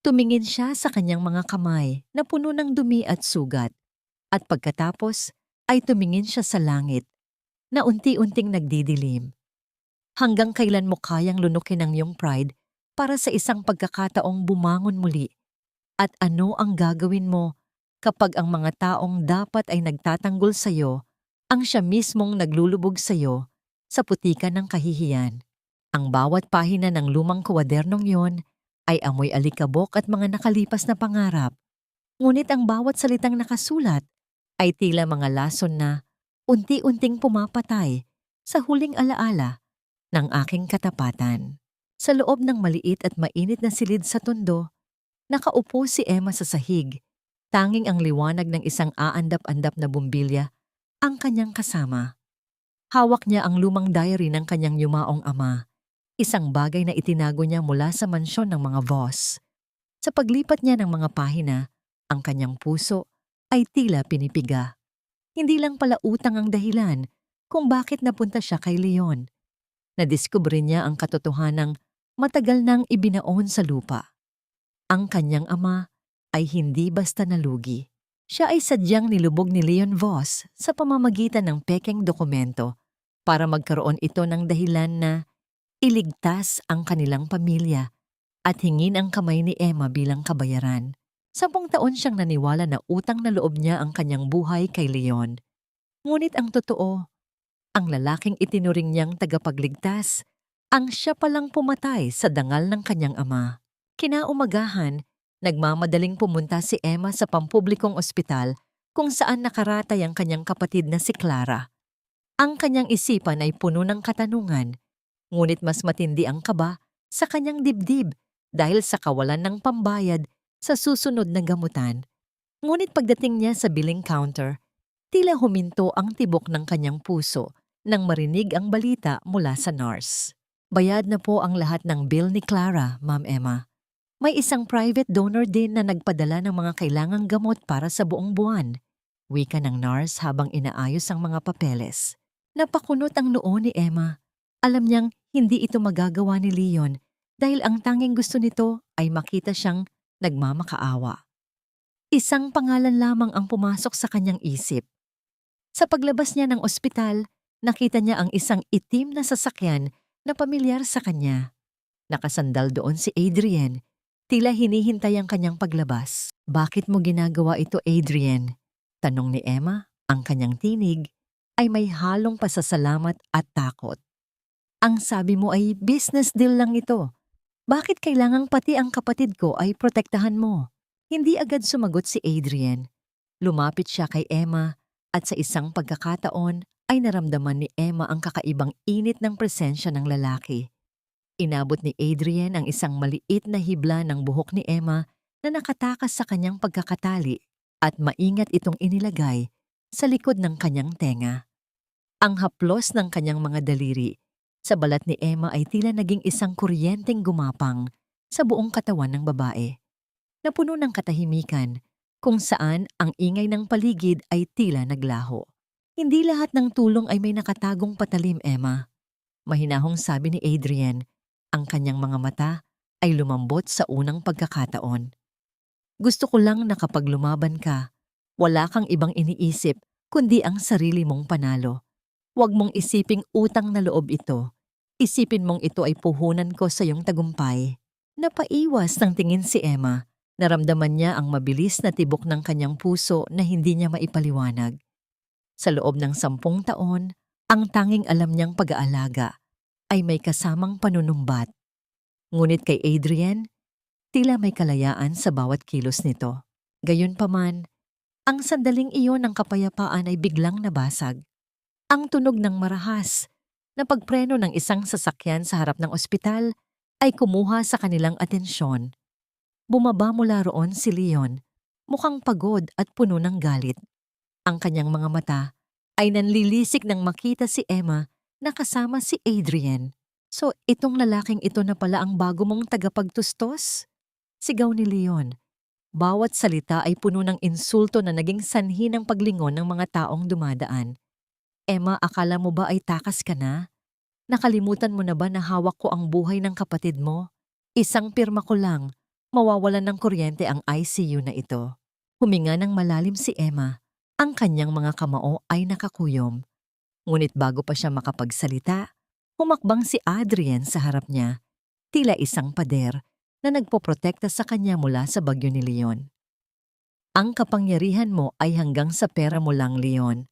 S1: Tumingin siya sa kanyang mga kamay na puno ng dumi at sugat, at pagkatapos ay tumingin siya sa langit na unti-unting nagdidilim. Hanggang kailan mo kayang lunukin ang iyong pride para sa isang pagkakataong bumangon muli? At ano ang gagawin mo kapag ang mga taong dapat ay nagtatanggol sa iyo ang siya mismong naglulubog sa iyo sa putikan ng kahihiyan? Ang bawat pahina ng lumang kuwadernong yon ay amoy alikabok at mga nakalipas na pangarap. Ngunit ang bawat salitang nakasulat ay tila mga lason na unti-unting pumapatay sa huling alaala ng aking katapatan. Sa loob ng maliit at mainit na silid sa tondo, nakaupo si Emma sa sahig. Tanging ang liwanag ng isang aandap-andap na bumbilya ang kanyang kasama. Hawak niya ang lumang diary ng kanyang yumaong ama, isang bagay na itinago niya mula sa mansyon ng mga Voss. Sa paglipat niya ng mga pahina, ang kanyang puso ay tila pinipiga. Hindi lang pala utang ang dahilan kung bakit napunta siya kay Leon. Nadiskubre niya ang katotohanang matagal nang ibinaon sa lupa. Ang kanyang ama ay hindi basta nalugi. Siya ay sadyang nilubog ni Leon Voss sa pamamagitan ng pekeng dokumento para magkaroon ito ng dahilan na iligtas ang kanilang pamilya at hingin ang kamay ni Emma bilang kabayaran. 10 taon siyang naniwala na utang na loob niya ang kanyang buhay kay Leon. Ngunit ang totoo, ang lalaking itinuring niyang tagapagligtas ang siya palang pumatay sa dangal ng kanyang ama. Kinaumagahan, nagmamadaling pumunta si Emma sa pampublikong ospital kung saan nakaratay ang kanyang kapatid na si Clara. Ang kanyang isipan ay puno ng katanungan, ngunit mas matindi ang kaba sa kanyang dibdib dahil sa kawalan ng pambayad sa susunod na gamutan. Ngunit pagdating niya sa billing counter, tila huminto ang tibok ng kanyang puso nang marinig ang balita mula sa nurse. Bayad na po ang lahat ng bill ni Clara, Ma'am Emma. May isang private donor din na nagpadala ng mga kailangang gamot para sa buong buwan. Wika ng nurse habang inaayos ang mga papeles. Napakunot ang noo ni Emma. Alam niyang hindi ito magagawa ni Leon dahil ang tanging gusto nito ay makita siyang nagmamakaawa. Isang pangalan lamang ang pumasok sa kanyang isip. Sa paglabas niya ng ospital, nakita niya ang isang itim na sasakyan na pamilyar sa kanya. Nakasandal doon si Adrian, tila hinihintay ang kanyang paglabas. Bakit mo ginagawa ito, Adrian? Tanong ni Emma. Ang kanyang tinig ay may halong pasasalamat at takot. Ang sabi mo ay business deal lang ito. Bakit kailangang pati ang kapatid ko ay protektahan mo? Hindi agad sumagot si Adrian. Lumapit siya kay Emma at sa isang pagkakataon ay naramdaman ni Emma ang kakaibang init ng presensya ng lalaki. Inabot ni Adrian ang isang maliit na hibla ng buhok ni Emma na nakatakas sa kanyang pagkakatali at maingat itong inilagay sa likod ng kanyang tenga. Ang haplos ng kanyang mga daliri sa balat ni Emma ay tila naging isang kuryenteng gumapang sa buong katawan ng babae. Napuno ng katahimikan kung saan ang ingay ng paligid ay tila naglaho. Hindi lahat ng tulong ay may nakatagong patalim, Emma. Mahinahong sabi ni Adrian, ang kanyang mga mata ay lumambot sa unang pagkakataon. Gusto ko lang na kapag lumaban ka, Wala kang ibang iniisip kundi ang sarili mong panalo. Huwag mong isiping utang na loob ito. Isipin mong ito ay puhunan ko sa iyong tagumpay. Napaiwas ng tingin si Emma. Naramdaman niya ang mabilis na tibok ng kanyang puso na hindi niya maipaliwanag. Sa loob ng 10 taon, ang tanging alam niyang pag-aalaga ay may kasamang panunumbat. Ngunit kay Adrian, tila may kalayaan sa bawat kilos nito. Gayunpaman, ang sandaling iyon ng kapayapaan ay biglang nabasag. Ang tunog ng marahas na pagpreno ng isang sasakyan sa harap ng ospital ay kumuha sa kanilang atensyon. Bumaba mula roon si Leon, mukhang pagod at puno ng galit. Ang kanyang mga mata ay nanlilisik nang makita si Emma na kasama si Adrian. So itong lalaking ito na pala ang bago mong tagapagtustos? Sigaw ni Leon. Bawat salita ay puno ng insulto na naging sanhi ng paglingon ng mga taong dumadaan. Emma, akala mo ba ay takas ka na? Nakalimutan mo na ba na hawak ko ang buhay ng kapatid mo? Isang pirma ko lang, mawawalan ng kuryente ang ICU na ito. Huminga ng malalim si Emma. Ang kanyang mga kamao ay nakakuyom. Ngunit bago pa siya makapagsalita, humakbang si Adrian sa harap niya, tila isang pader na nagpoprotekta sa kanya mula sa bagyo ni Leon. Ang kapangyarihan mo ay hanggang sa pera mo lang, Leon.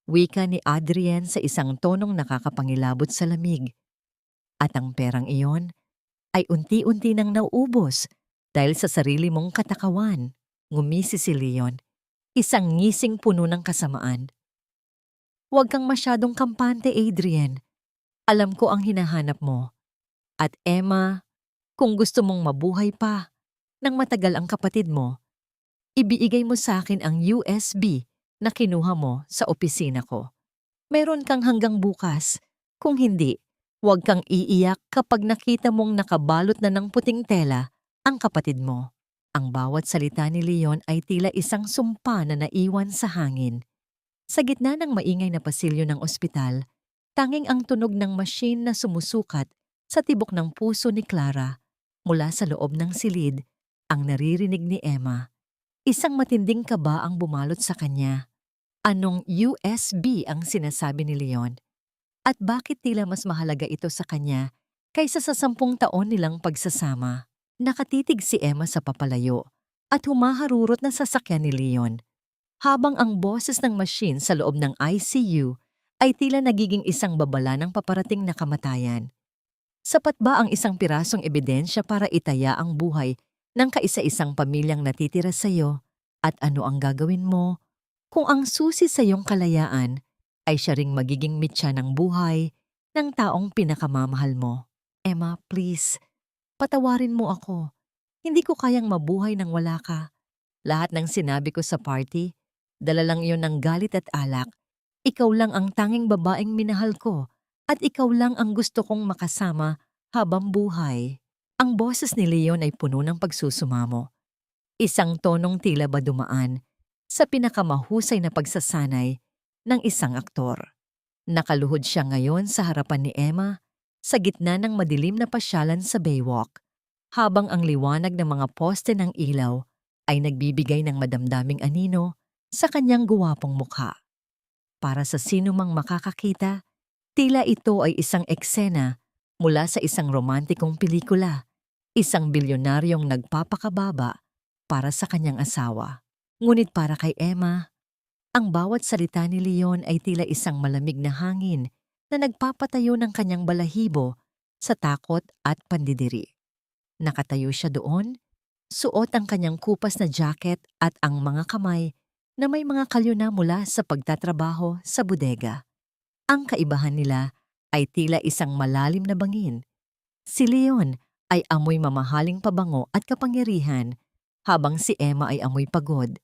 S1: Wika ni Adrian sa isang tonong nakakapangilabot sa lamig. At ang perang iyon ay unti-unti nang nauubos dahil sa sarili mong katakawan. Ngumisi si Leon, isang ngising puno ng kasamaan. Huwag kang masyadong kampante, Adrian. Alam ko ang hinahanap mo. At Emma, kung gusto mong mabuhay pa nang matagal ang kapatid mo, ibigay mo sa akin ang USB na kinuha mo sa opisina ko. Meron kang hanggang bukas. Kung hindi, huwag kang iiyak kapag nakita mong nakabalot na ng puting tela ang kapatid mo. Ang bawat salita ni Leon ay tila isang sumpa na naiwan sa hangin. Sa gitna ng maingay na pasilyo ng ospital, tanging ang tunog ng machine na sumusukat sa tibok ng puso ni Clara mula sa loob ng silid ang naririnig ni Emma. Isang matinding kaba ang bumalot sa kanya. Anong USB ang sinasabi ni Leon? At bakit tila mas mahalaga ito sa kanya kaysa sa 10 taon nilang pagsasama? Nakatitig si Emma sa papalayo at humaharurot na sasakyan ni Leon. Habang ang boses ng machine sa loob ng ICU ay tila nagiging isang babala ng paparating na kamatayan. Sapat ba ang isang pirasong ebidensya para itaya ang buhay ng kaisa-isang pamilyang natitira sa iyo? At ano ang gagawin mo kung ang susi sa iyong kalayaan ay siya ring magiging mitya ng buhay ng taong pinakamamahal mo? Emma, please, patawarin mo ako. Hindi ko kayang mabuhay nang wala ka. Lahat ng sinabi ko sa party, dala lang iyon ng galit at alak. Ikaw lang ang tanging babaeng minahal ko at ikaw lang ang gusto kong makasama habang buhay. Ang boses ni Leon ay puno ng pagsusumamo. Isang tonong tila ba dumaan sa pinakamahusay na pagsasanay ng isang aktor. Nakaluhod siya ngayon sa harapan ni Emma sa gitna ng madilim na pasyalan sa Baywalk, habang ang liwanag ng mga poste ng ilaw ay nagbibigay ng madamdaming anino sa kanyang guwapong mukha. Para sa sino mang makakakita, tila ito ay isang eksena mula sa isang romantikong pelikula, isang bilyonaryong nagpapakababa para sa kanyang asawa. Ngunit para kay Emma, ang bawat salita ni Leon ay tila isang malamig na hangin na nagpapatayo ng kanyang balahibo sa takot at pandidiri. Nakatayo siya doon, suot ang kanyang kupas na jacket at ang mga kamay na may mga kalyo na mula sa pagtatrabaho sa bodega. Ang kaibahan nila ay tila isang malalim na bangin. Si Leon ay amoy mamahaling pabango at kapangyarihan, habang si Emma ay amoy pagod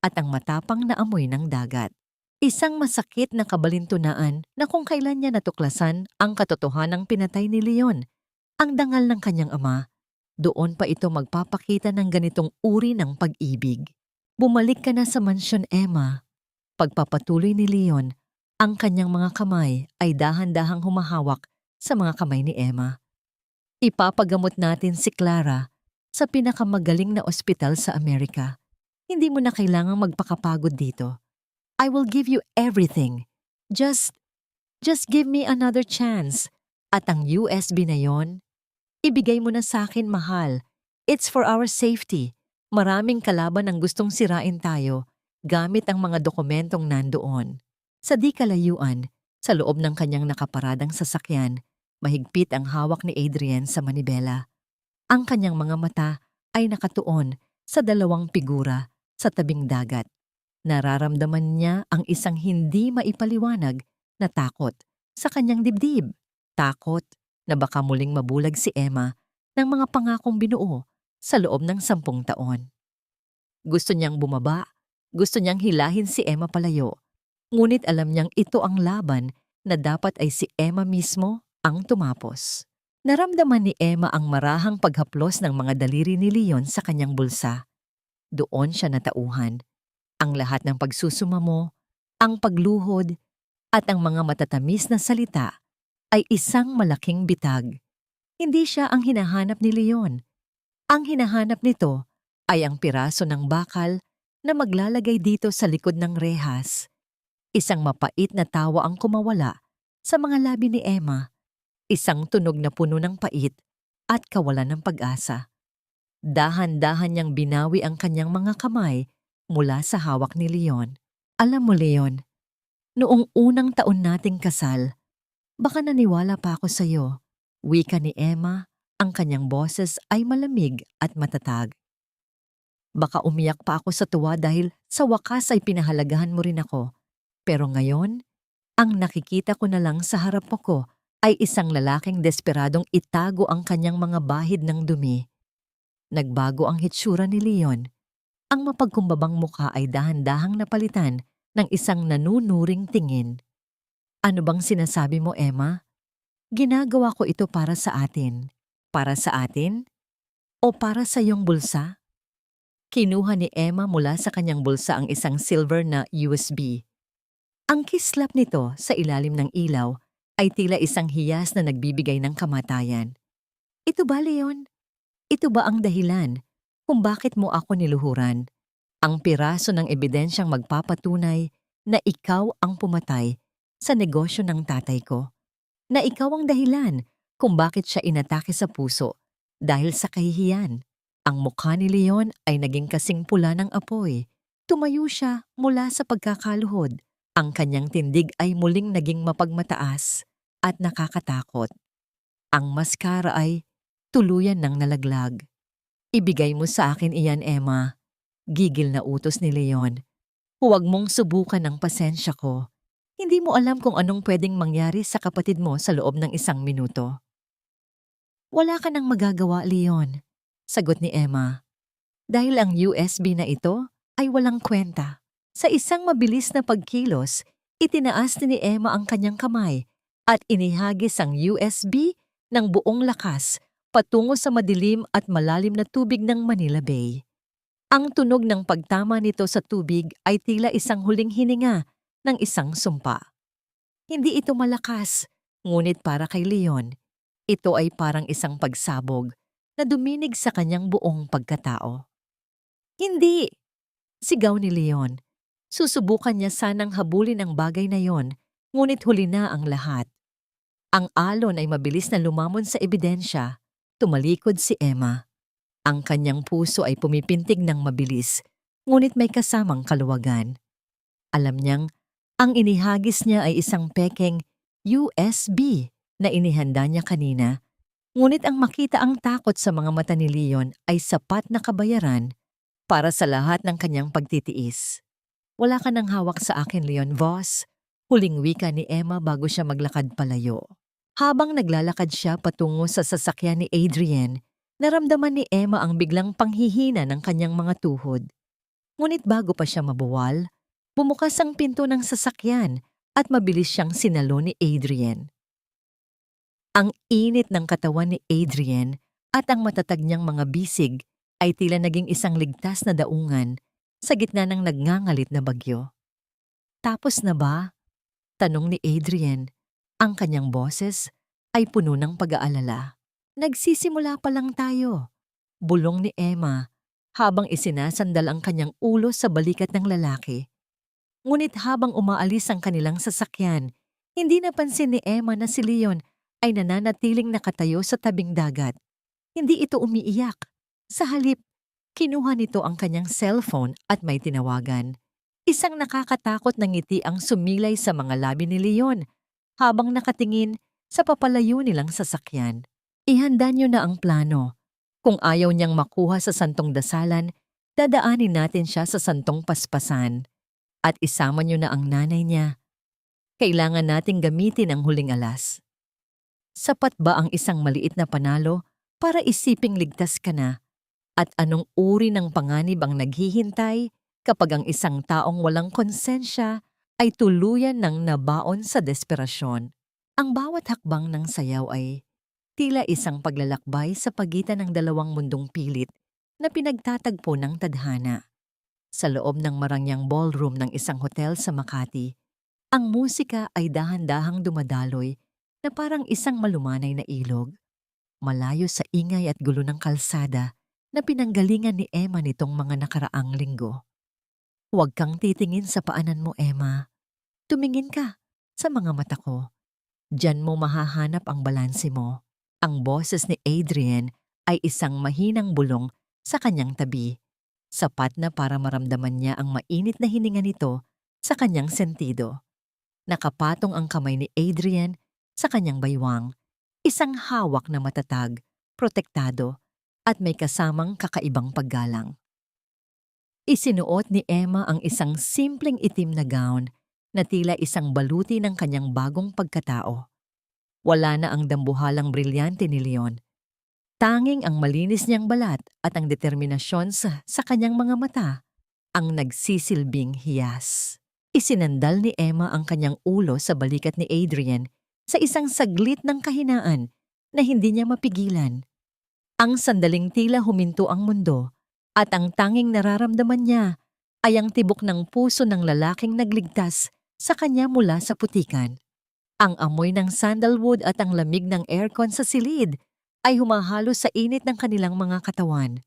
S1: at ang matapang na amoy ng dagat. Isang masakit na kabalintunaan na kung kailan niya natuklasan ang katotohanang pinatay ni Leon, ang dangal ng kanyang ama, doon pa ito magpapakita ng ganitong uri ng pag-ibig. Bumalik ka na sa mansyon, Emma. Pagpapatuloy ni Leon, ang kanyang mga kamay ay dahan-dahang humahawak sa mga kamay ni Emma. Ipapagamot natin si Clara sa pinakamagaling na ospital sa Amerika. Hindi mo na kailangang magpakapagod dito. I will give you everything. Just give me another chance. At ang USB na yon, ibigay mo na sa akin, mahal. It's for our safety. Maraming kalaban ang gustong sirain tayo gamit ang mga dokumentong nandoon. Sa di kalayuan, sa loob ng kanyang nakaparadang sasakyan, mahigpit ang hawak ni Adrian sa manibela. Ang kanyang mga mata ay nakatuon sa dalawang figura sa tabing dagat. Nararamdaman niya ang isang hindi maipaliwanag na takot sa kanyang dibdib. Takot na baka muling mabulag si Emma ng mga pangakong binuo sa loob ng 10 taon. Gusto niyang bumaba, gusto niyang hilahin si Emma palayo, ngunit alam niyang ito ang laban na dapat ay si Emma mismo ang tumapos. Naramdaman ni Emma ang marahang paghaplos ng mga daliri ni Leon sa kanyang bulsa. Doon siya natauhan. Ang lahat ng pagsusumamo, ang pagluhod, at ang mga matatamis na salita ay isang malaking bitag. Hindi siya ang hinahanap ni Leon. Ang hinahanap nito ay ang piraso ng bakal na maglalagay dito sa likod ng rehas. Isang mapait na tawa ang kumawala sa mga labi ni Emma. Isang tunog na puno ng pait at kawalan ng pag-asa. Dahan-dahan niyang binawi ang kanyang mga kamay mula sa hawak ni Leon. Alam mo, Leon, noong unang taon nating kasal, baka naniwala pa ako sa'yo. Wika ni Emma, ang kanyang boses ay malamig at matatag. Baka umiyak pa ako sa tuwa dahil sa wakas ay pinahalagahan mo rin ako. Pero ngayon, ang nakikita ko na lang sa harap ko ay isang lalaking desperadong itago ang kanyang mga bahid ng dumi. Nagbago ang hitsura ni Leon. Ang mapagkumbabang mukha ay dahan-dahang napalitan ng isang nanunuring tingin. Ano bang sinasabi mo, Emma? Ginagawa ko ito para sa atin. Para sa atin? O para sa iyong bulsa? Kinuha ni Emma mula sa kanyang bulsa ang isang silver na USB. Ang kislap nito sa ilalim ng ilaw ay tila isang hiyas na nagbibigay ng kamatayan. Ito ba, Leon? Ito ba ang dahilan kung bakit mo ako niluhuran? Ang piraso ng ebidensyang magpapatunay na ikaw ang pumatay sa negosyo ng tatay ko. Na ikaw ang dahilan kung bakit siya inatake sa puso dahil sa kahihiyan. Ang mukha ni Leon ay naging kasing pula ng apoy. Tumayo siya mula sa pagkakaluhod. Ang kanyang tindig ay muling naging mapagmataas at nakakatakot. Ang maskara ay tuluyan ng nalaglag. Ibigay mo sa akin iyan, Emma. Gigil na utos ni Leon. Huwag mong subukan ang pasensya ko. Hindi mo alam kung anong pwedeng mangyari sa kapatid mo sa loob ng 1 minuto. Wala ka nang magagawa, Leon, sagot ni Emma. Dahil ang USB na ito ay walang kwenta. Sa isang mabilis na pagkilos, itinaas ni Emma ang kanyang kamay at inihagis ang USB ng buong lakas patungo sa madilim at malalim na tubig ng Manila Bay. Ang tunog ng pagtama nito sa tubig ay tila isang huling hininga ng isang sumpa. Hindi ito malakas, ngunit para kay Leon, ito ay parang isang pagsabog na duminig sa kanyang buong pagkatao. Hindi! Sigaw ni Leon. Susubukan niya sanang habulin ang bagay na yon, ngunit huli na ang lahat. Ang alon ay mabilis na lumamon sa ebidensya. Tumalikod si Emma. Ang kanyang puso ay pumipintig ng mabilis, ngunit may kasamang kaluwagan. Alam niyang ang inihagis niya ay isang pekeng USB na inihanda niya kanina, ngunit ang makita ang takot sa mga mata ni Leon ay sapat na kabayaran para sa lahat ng kanyang pagtitiis. Wala ka nang hawak sa akin, Leon Voss, huling wika ni Emma bago siya maglakad palayo. Habang naglalakad siya patungo sa sasakyan ni Adrian, naramdaman ni Emma ang biglang panghihina ng kanyang mga tuhod. Ngunit bago pa siya mabuwal, bumukas ang pinto ng sasakyan at mabilis siyang sinalo ni Adrian. Ang init ng katawan ni Adrian at ang matatag niyang mga bisig ay tila naging isang ligtas na daungan sa gitna ng nagngangalit na bagyo. Tapos na ba? Tanong ni Adrian. Ang kanyang boses ay puno ng pag-aalala. Nagsisimula pa lang tayo. Bulong ni Emma. habang isinasandal ang kanyang ulo sa balikat ng lalaki. Ngunit habang umaalis ang kanilang sasakyan, hindi napansin ni Emma na si Leon ay nananatiling nakatayo sa tabing dagat. Hindi ito umiiyak. Sa halip, kinuha nito ang kanyang cellphone at may tinawagan. Isang nakakatakot na ngiti ang sumilay sa mga labi ni Leon habang nakatingin sa papalayo nilang sasakyan. Ihanda niyo na ang plano. Kung ayaw niyang makuha sa santong dasalan, dadaanin natin siya sa santong paspasan. At isama niyo na ang nanay niya. Kailangan nating gamitin ang huling alas. Sapat ba ang isang maliit na panalo para isiping ligtas ka na? At anong uri ng panganib ang naghihintay kapag ang isang taong walang konsensya ay tuluyan ng nabaon sa desperasyon? Ang bawat hakbang ng sayaw ay tila isang paglalakbay sa pagitan ng dalawang mundong pilit na pinagtatagpo ng tadhana. Sa loob ng marangyang ballroom ng isang hotel sa Makati, ang musika ay dahan-dahang dumadaloy na parang isang malumanay na ilog, malayo sa ingay at gulo ng kalsada na pinanggalingan ni Emma nitong mga nakaraang linggo. Huwag kang titingin sa paanan mo, Emma. Tumingin ka sa mga mata ko. Diyan mo mahahanap ang balanse mo. Ang boses ni Adrian ay isang mahinang bulong sa kanyang tabi, sapat na para maramdaman niya ang mainit na hininga nito sa kanyang sentido. Nakapatong ang kamay ni Adrian sa kanyang baywang, isang hawak na matatag, protektado, at may kasamang kakaibang paggalang. Isinuot ni Emma ang isang simpleng itim na gown na tila isang baluti ng kanyang bagong pagkatao. Wala na ang dambuhalang brilyante ni Leon. Tanging ang malinis niyang balat at ang determinasyon sa kanyang mga mata ang nagsisilbing hiyas. Isinandal ni Emma ang kanyang ulo sa balikat ni Adrian sa isang saglit ng kahinaan na hindi niya mapigilan. Ang sandaling tila huminto ang mundo at ang tanging nararamdaman niya ay ang tibok ng puso ng lalaking nagligtas sa kanya mula sa putikan. Ang amoy ng sandalwood at ang lamig ng aircon sa silid ay humahalo sa init ng kanilang mga katawan.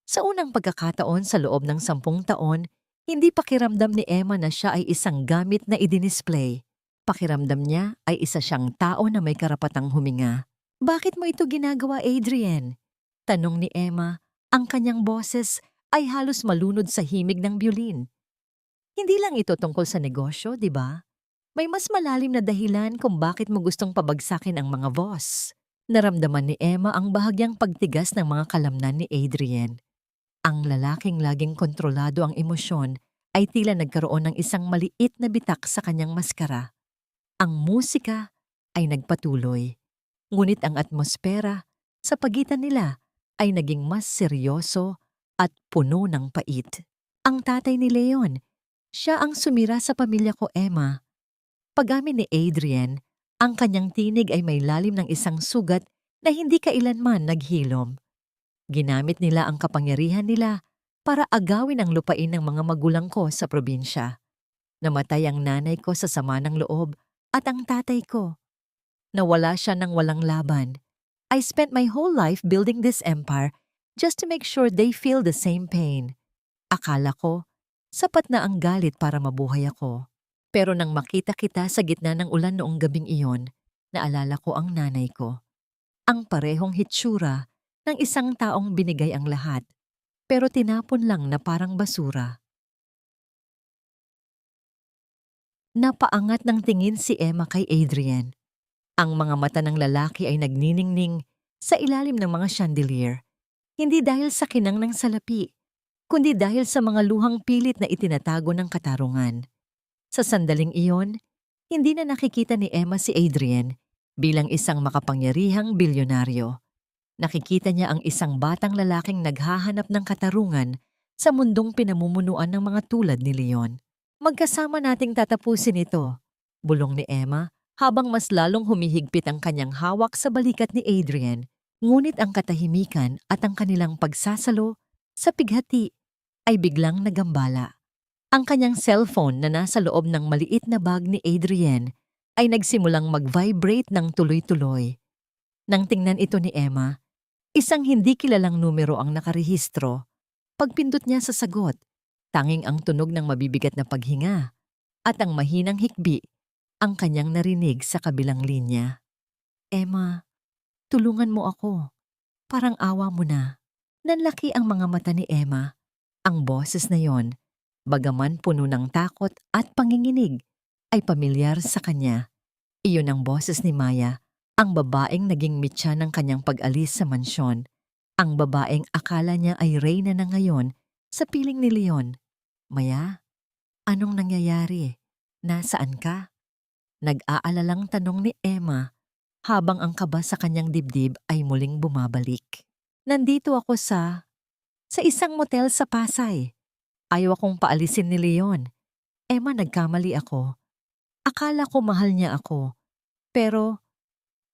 S1: Sa unang pagkakataon sa loob ng 10 taon, hindi pakiramdam ni Emma na siya ay isang gamit na idinisplay. Pakiramdam niya ay isa siyang tao na may karapatang huminga. Bakit mo ito ginagawa, Adrian? Tanong ni Emma, ang kanyang boses ay halos malunod sa himig ng biolin. Hindi lang ito tungkol sa negosyo, di ba? May mas malalim na dahilan kung bakit mo gustong pabagsakin ang mga boss. Naramdaman ni Emma ang bahagyang pagtigas ng mga kalamnan ni Adrian. Ang lalaking laging kontrolado ang emosyon ay tila nagkaroon ng isang maliit na bitak sa kanyang maskara. Ang musika ay nagpatuloy, ngunit ang atmosfera sa pagitan nila ay naging mas seryoso at puno ng pait. Ang tatay ni Leon, siya ang sumira sa pamilya ko, Emma. Pag-amin ni Adrian, ang kanyang tinig ay may lalim ng isang sugat na hindi kailanman naghilom. Ginamit nila ang kapangyarihan nila para agawin ang lupain ng mga magulang ko sa probinsya. Namatay ang nanay ko sa sama ng loob at ang tatay ko. Nawala siya ng walang laban. I spent my whole life building this empire just to make sure they feel the same pain. Akala ko, sapat na ang galit para mabuhay ako. Pero nang makita kita sa gitna ng ulan noong gabing iyon, naalala ko ang nanay ko. Ang parehong hitsura ng isang taong binigay ang lahat, pero tinapon lang na parang basura. Napaangat ng tingin si Emma kay Adrian. Ang mga mata ng lalaki ay nagniningning sa ilalim ng mga chandelier, hindi dahil sa kinang ng salapi, kundi dahil sa mga luhang pilit na itinatago ng katarungan. Sa sandaling iyon, hindi na nakikita ni Emma si Adrian bilang isang makapangyarihang bilyonaryo. Nakikita niya ang isang batang lalaking naghahanap ng katarungan sa mundong pinamumunuan ng mga tulad ni Leon. Magkasama nating tatapusin ito, bulong ni Emma habang mas lalong humihigpit ang kanyang hawak sa balikat ni Adrian. Ngunit ang katahimikan at ang kanilang pagsasalo sa pighati ay biglang nagambala. Ang kanyang cellphone na nasa loob ng maliit na bag ni Adrian ay nagsimulang mag-vibrate ng tuloy-tuloy. Nang tingnan ito ni Emma, isang hindi kilalang numero ang nakarehistro. Pagpindot niya sa sagot, tanging ang tunog ng mabibigat na paghinga at ang mahinang hikbi ang kanyang narinig sa kabilang linya. Emma, tulungan mo ako. Parang awa mo na. Nanlaki ang mga mata ni Emma. Ang boses na yon, bagaman puno ng takot at panginginig, ay pamilyar sa kanya. Iyon ang boses ni Maya, ang babaeng naging mitya ng kanyang pag-alis sa mansyon. Ang babaeng akala niya ay reyna na ngayon sa piling ni Leon. Maya, anong nangyayari? Nasaan ka? Nag-aalalang tanong ni Emma habang ang kaba sa kanyang dibdib ay muling bumabalik. Nandito ako sa isang motel sa Pasay. Ayaw akong paalisin ni Leon. Emma, nagkamali ako. Akala ko mahal niya ako. Pero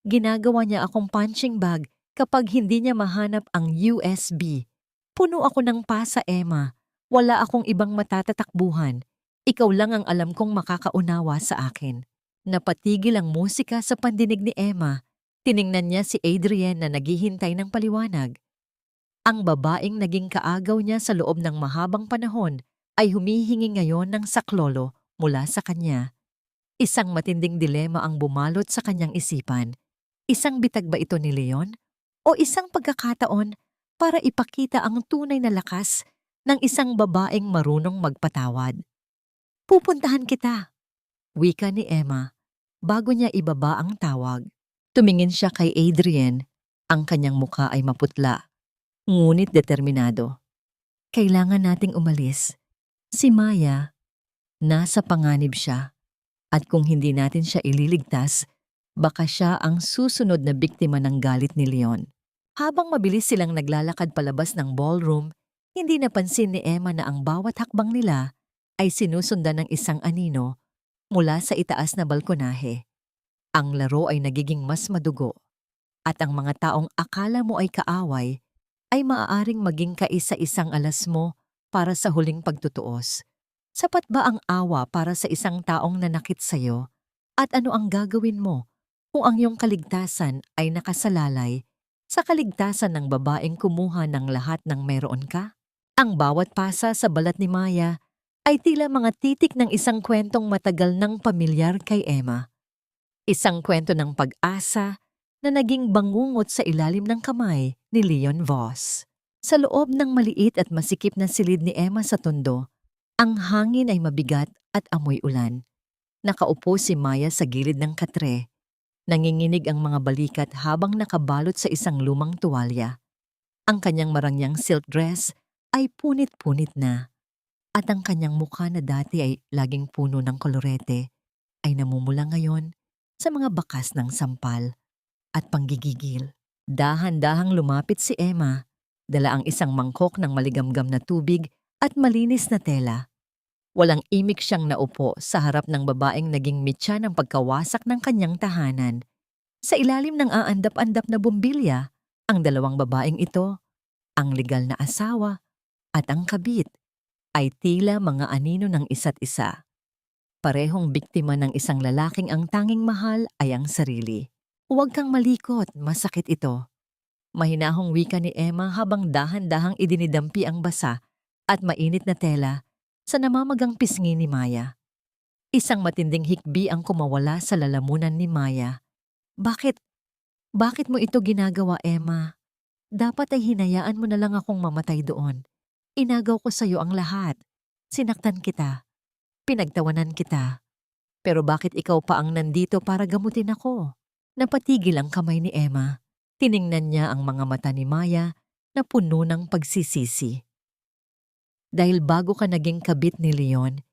S1: ginagawa niya akong punching bag kapag hindi niya mahanap ang USB. Puno ako ng pasa, Emma. Wala akong ibang matatatakbuhan. Ikaw lang ang alam kong makakaunawa sa akin. Napatigil ang musika sa pandinig ni Emma. Tiningnan niya si Adrian na naghihintay ng paliwanag. Ang babaeng naging kaagaw niya sa loob ng mahabang panahon ay humihingi ngayon ng saklolo mula sa kanya. Isang matinding dilema ang bumalot sa kanyang isipan. Isang bitag ba ito ni Leon? O isang pagkakataon para ipakita ang tunay na lakas ng isang babaeng marunong magpatawad? Pupuntahan kita, wika ni Emma, bago niya ibaba ang tawag. Tumingin siya kay Adrian. Ang kanyang mukha ay maputla, ngunit determinado. Kailangan nating umalis. Si Maya, nasa panganib siya. At kung hindi natin siya ililigtas, baka siya ang susunod na biktima ng galit ni Leon. Habang mabilis silang naglalakad palabas ng ballroom, hindi napansin ni Emma na ang bawat hakbang nila ay sinusundan ng isang anino mula sa itaas na balkonahe. Ang laro ay nagiging mas madugo, at ang mga taong akala mo ay kaaway ay maaaring maging kaisa-isang alas mo para sa huling pagtutuos. Sapat ba ang awa para sa isang taong nanakit sa'yo? At ano ang gagawin mo kung ang iyong kaligtasan ay nakasalalay sa kaligtasan ng babaeng kumuha ng lahat ng meron ka? Ang bawat pasa sa balat ni Maya ay tila mga titik ng isang kwentong matagal nang pamilyar kay Emma. Isang kwento ng pag-asa na naging bangungot sa ilalim ng kamay ni Leon Voss. Sa loob ng maliit at masikip na silid ni Emma sa tondo, ang hangin ay mabigat at amoy ulan. Nakaupo si Maya sa gilid ng katre. Nanginginig ang mga balikat habang nakabalot sa isang lumang tuwalya. Ang kanyang marangyang silk dress ay punit-punit na. At ang kanyang mukha na dati ay laging puno ng kolorete ay namumula ngayon sa mga bakas ng sampal at panggigigil. Dahan-dahang lumapit si Emma, dala ang isang mangkok ng maligamgam na tubig at malinis na tela. Walang imik siyang naupo sa harap ng babaeng naging mitya ng pagkawasak ng kanyang tahanan. Sa ilalim ng aandap-andap na bumbilya, ang dalawang babaeng ito, ang legal na asawa at ang kabit, ay tila mga anino ng isa't isa. Parehong biktima ng isang lalaking ang tanging mahal ay ang sarili. Huwag kang malikot, masakit ito. Mahinahong wika ni Emma habang dahan-dahang idinidampi ang basa at mainit na tela sa namamagang pisngi ni Maya. Isang matinding hikbi ang kumawala sa lalamunan ni Maya. Bakit? Bakit mo ito ginagawa, Emma? Dapat ay hinayaan mo na lang akong mamatay doon. Inagaw ko sa iyo ang lahat. Sinaktan kita. Pinagtawanan kita. Pero bakit ikaw pa ang nandito para gamutin ako? Napatigil ang kamay ni Emma. Tiningnan niya ang mga mata ni Maya na puno ng pagsisisi. Dahil bago ka naging kabit ni Leon,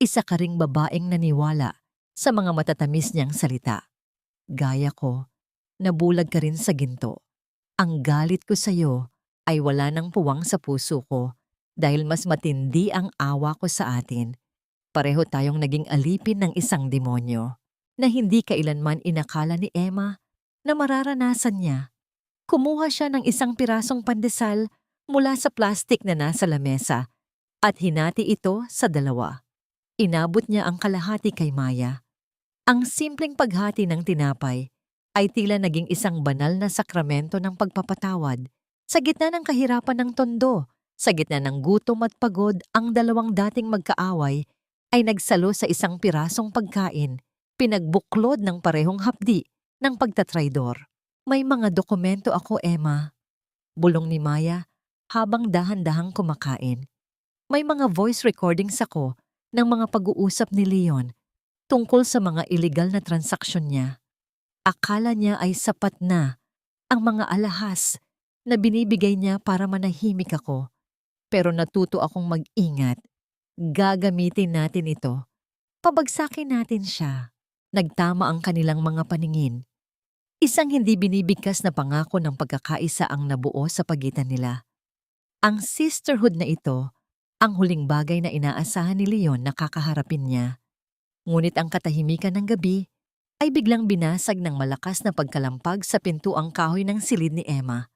S1: isa ka ring babaeng naniwala sa mga matatamis niyang salita. Gaya ko, nabulag ka rin sa ginto. Ang galit ko sa iyo ay wala nang puwang sa puso ko dahil mas matindi ang awa ko sa atin. Pareho tayong naging alipin ng isang demonyo na hindi kailanman inakala ni Emma na mararanasan niya. Kumuha siya ng isang pirasong pandesal mula sa plastik na nasa lamesa at hinati ito sa dalawa. Inabot niya ang kalahati kay Maya. Ang simpleng paghati ng tinapay ay tila naging isang banal na sakramento ng pagpapatawad sa gitna ng kahirapan ng tondo Sa gitna ng gutom at pagod, ang dalawang dating magkaaway ay nagsalo sa isang pirasong pagkain, pinagbuklod ng parehong hapdi ng pagtatraydor. May mga dokumento ako, Emma, bulong ni Maya habang dahan-dahang kumakain. May mga voice recordings ako ng mga pag-uusap ni Leon tungkol sa mga illegal na transaksyon niya. Akala niya ay sapat na ang mga alahas na binibigay niya para manahimik ako. Pero natuto akong mag-ingat. Gagamitin natin ito. Pabagsakin natin siya. Nagtama ang kanilang mga paningin. Isang hindi binibigkas na pangako ng pagkakaisa ang nabuo sa pagitan nila. Ang sisterhood na ito, ang huling bagay na inaasahan ni Leon na kakaharapin niya. Ngunit ang katahimikan ng gabi ay biglang binasag ng malakas na pagkalampag sa pintuang kahoy ng silid ni Emma.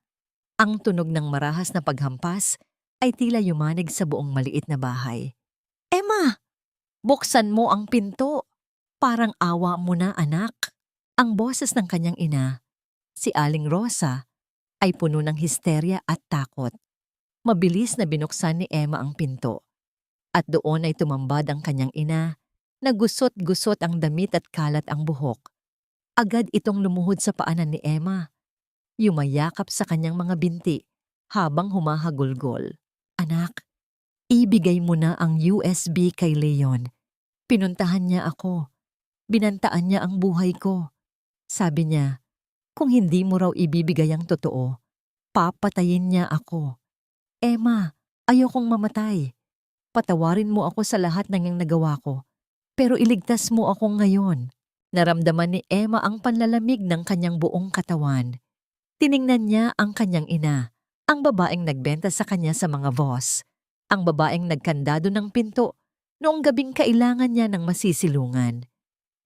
S1: Ang tunog ng marahas na paghampas ay tila yumanig sa buong maliit na bahay. Emma! Buksan mo ang pinto! Parang awa mo na, anak. Ang boses ng kanyang ina, si Aling Rosa, ay puno ng histerya at takot. Mabilis na binuksan ni Emma ang pinto. At doon ay tumambad ang kanyang ina na gusot-gusot ang damit at kalat ang buhok. Agad itong lumuhod sa paanan ni Emma. Yumayakap sa kanyang mga binti habang humahagulgol. Anak, ibigay mo na ang USB kay Leon. Pinuntahan niya ako. Binantaan niya ang buhay ko. Sabi niya, kung hindi mo raw ibibigay ang totoo, papatayin niya ako. Emma, ayokong mamatay. Patawarin mo ako sa lahat ng iyong nagawa ko. Pero iligtas mo ako ngayon. Naramdaman ni Emma ang panlalamig ng kanyang buong katawan. Tiningnan niya ang kanyang ina, ang babaeng nagbenta sa kanya sa mga boss, ang babaeng nagkandado ng pinto noong gabing kailangan niya ng masisilungan.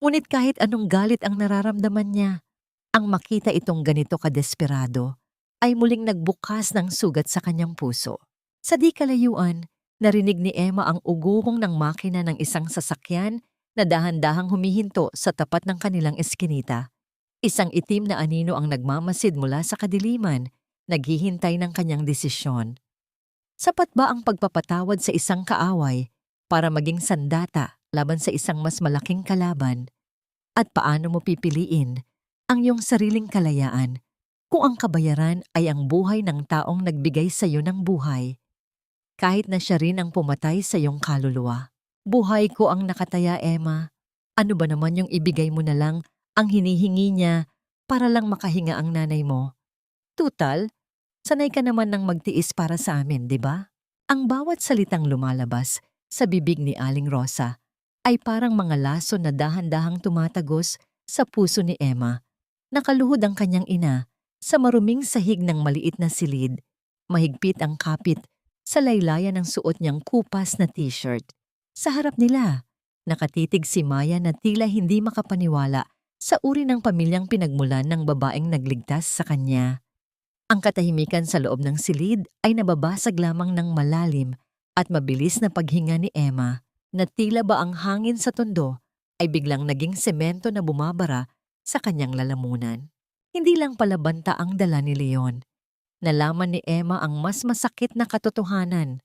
S1: Ngunit kahit anong galit ang nararamdaman niya, ang makita itong ganito kadesperado ay muling nagbukas ng sugat sa kanyang puso. Sa di kalayuan, narinig ni Emma ang ugugong ng makina ng isang sasakyan na dahan-dahang humihinto sa tapat ng kanilang eskinita. Isang itim na anino ang nagmamasid mula sa kadiliman, naghihintay ng kanyang desisyon. Sapat ba ang pagpapatawad sa isang kaaway para maging sandata laban sa isang mas malaking kalaban? At paano mo pipiliin ang iyong sariling kalayaan kung ang kabayaran ay ang buhay ng taong nagbigay sa iyo ng buhay? Kahit na siya rin ang pumatay sa iyong kaluluwa. Buhay ko ang nakataya, Emma. Ano ba naman yung ibigay mo na lang ang hinihingi niya para lang makahinga ang nanay mo? Tutal, sanay ka naman ng magtiis para sa amin, di ba? Ang bawat salitang lumalabas sa bibig ni Aling Rosa ay parang mga laso na dahan-dahang tumatagos sa puso ni Emma. Nakaluhod ang kanyang ina sa maruming sahig ng maliit na silid. Mahigpit ang kapit sa laylayan ng suot niyang kupas na t-shirt. Sa harap nila, nakatitig si Maya na tila hindi makapaniwala sa uri ng pamilyang pinagmulan ng babaeng nagligtas sa kanya. Ang katahimikan sa loob ng silid ay nababasag lamang ng malalim at mabilis na paghinga ni Emma na tila ba ang hangin sa tondo ay biglang naging semento na bumabara sa kanyang lalamunan. Hindi lang pala banta ang dala ni Leon. Nalaman ni Emma ang mas masakit na katotohanan.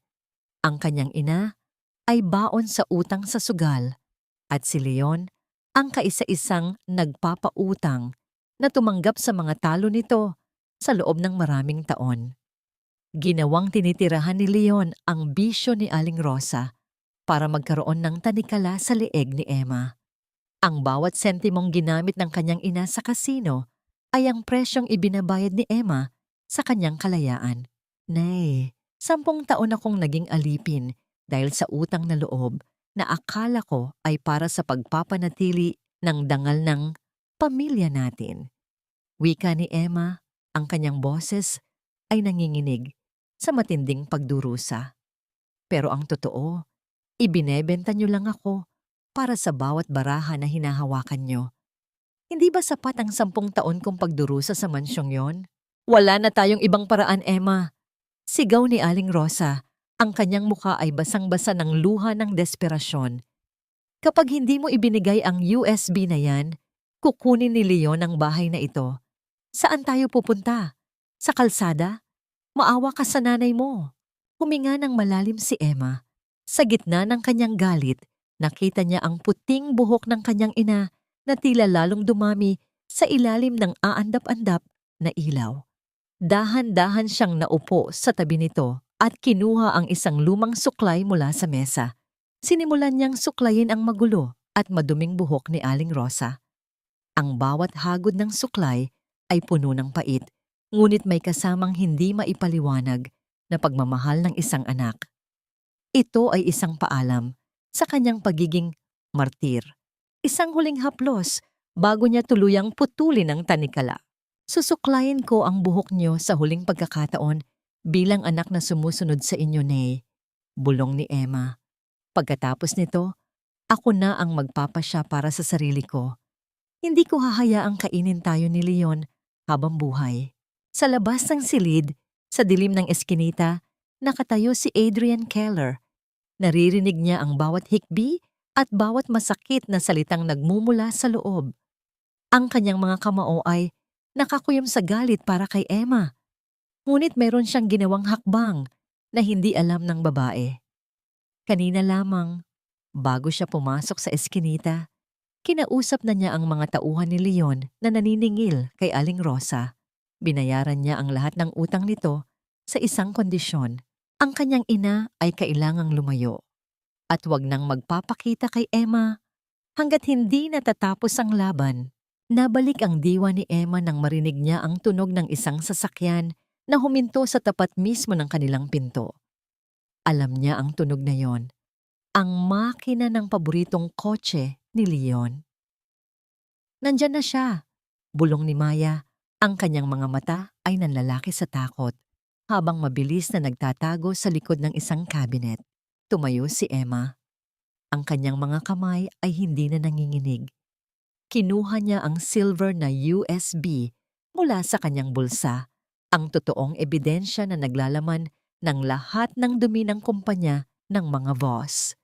S1: Ang kanyang ina ay baon sa utang sa sugal at si Leon ang kaisa-isang nagpapautang na tumanggap sa mga talo nito sa loob ng maraming taon. Ginawang tinitirahan ni Leon ang bisyo ni Aling Rosa para magkaroon ng tanikala sa leeg ni Emma. Ang bawat sentimong ginamit ng kanyang ina sa kasino ay ang presyong ibinabayad ni Emma sa kanyang kalayaan. Nay, 10 taon akong naging alipin dahil sa utang na loob na akala ko ay para sa pagpapanatili ng dangal ng pamilya natin. Wika ni Emma, ang kanyang boses ay nanginginig sa matinding pagdurusa. Pero ang totoo, ibinebenta niyo lang ako para sa bawat baraha na hinahawakan niyo. Hindi ba sapat ang 10 taon kong pagdurusa sa mansyong yon? Wala na tayong ibang paraan, Emma. Sigaw ni Aling Rosa. Ang kanyang mukha ay basang-basa ng luha ng desperasyon. Kapag hindi mo ibinigay ang USB na yan, kukunin ni Leon ang bahay na ito. Saan tayo pupunta? Sa kalsada? Maawa ka sa nanay mo. Huminga ng malalim si Emma. Sa gitna ng kanyang galit, nakita niya ang puting buhok ng kanyang ina na tila lalong dumami sa ilalim ng aandap-andap na ilaw. Dahan-dahan siyang naupo sa tabi nito at kinuha ang isang lumang suklay mula sa mesa. Sinimulan niyang suklayin ang magulo at maduming buhok ni Aling Rosa. Ang bawat hagod ng suklay ay puno ng pait, ngunit may kasamang hindi maipaliwanag na pagmamahal ng isang anak. Ito ay isang paalam sa kanyang pagiging martir. Isang huling haplos bago niya tuluyang putulin ang tanikala. Susuklayin ko ang buhok niyo sa huling pagkakataon bilang anak na sumusunod sa inyo, Nay, bulong ni Emma. Pagkatapos nito, ako na ang magpapasya para sa sarili ko. Hindi ko hahayaang kainin tayo ni Leon habang buhay. Sa labas ng silid, sa dilim ng eskinita, nakatayo si Adrian Keller. Naririnig niya ang bawat hikbi at bawat masakit na salitang nagmumula sa loob. Ang kanyang mga kamao ay nakakuyom sa galit para kay Emma. Ngunit mayroon siyang ginawang hakbang na hindi alam ng babae. Kanina lamang, bago siya pumasok sa eskinita, kinausap na niya ang mga tauhan ni Leon na naniningil kay Aling Rosa. Binayaran niya ang lahat ng utang nito sa isang kondisyon. Ang kanyang ina ay kailangang lumayo at wag nang magpapakita kay Emma hanggat hindi natatapos ang laban. Nabalik ang diwa ni Emma nang marinig niya ang tunog ng isang sasakyan na huminto sa tapat mismo ng kanilang pinto. Alam niya ang tunog na yon, ang makina ng paboritong kotse ni Leon. Nandyan na siya, bulong ni Maya. Ang kanyang mga mata ay nanlalaki sa takot. Habang mabilis na nagtatago sa likod ng isang cabinet, tumayo si Emma. Ang kanyang mga kamay ay hindi na nanginginig. Kinuha niya ang silver na USB mula sa kanyang bulsa, ang totoong ebidensya na naglalaman ng lahat ng dumi ng kumpanya ng mga boss.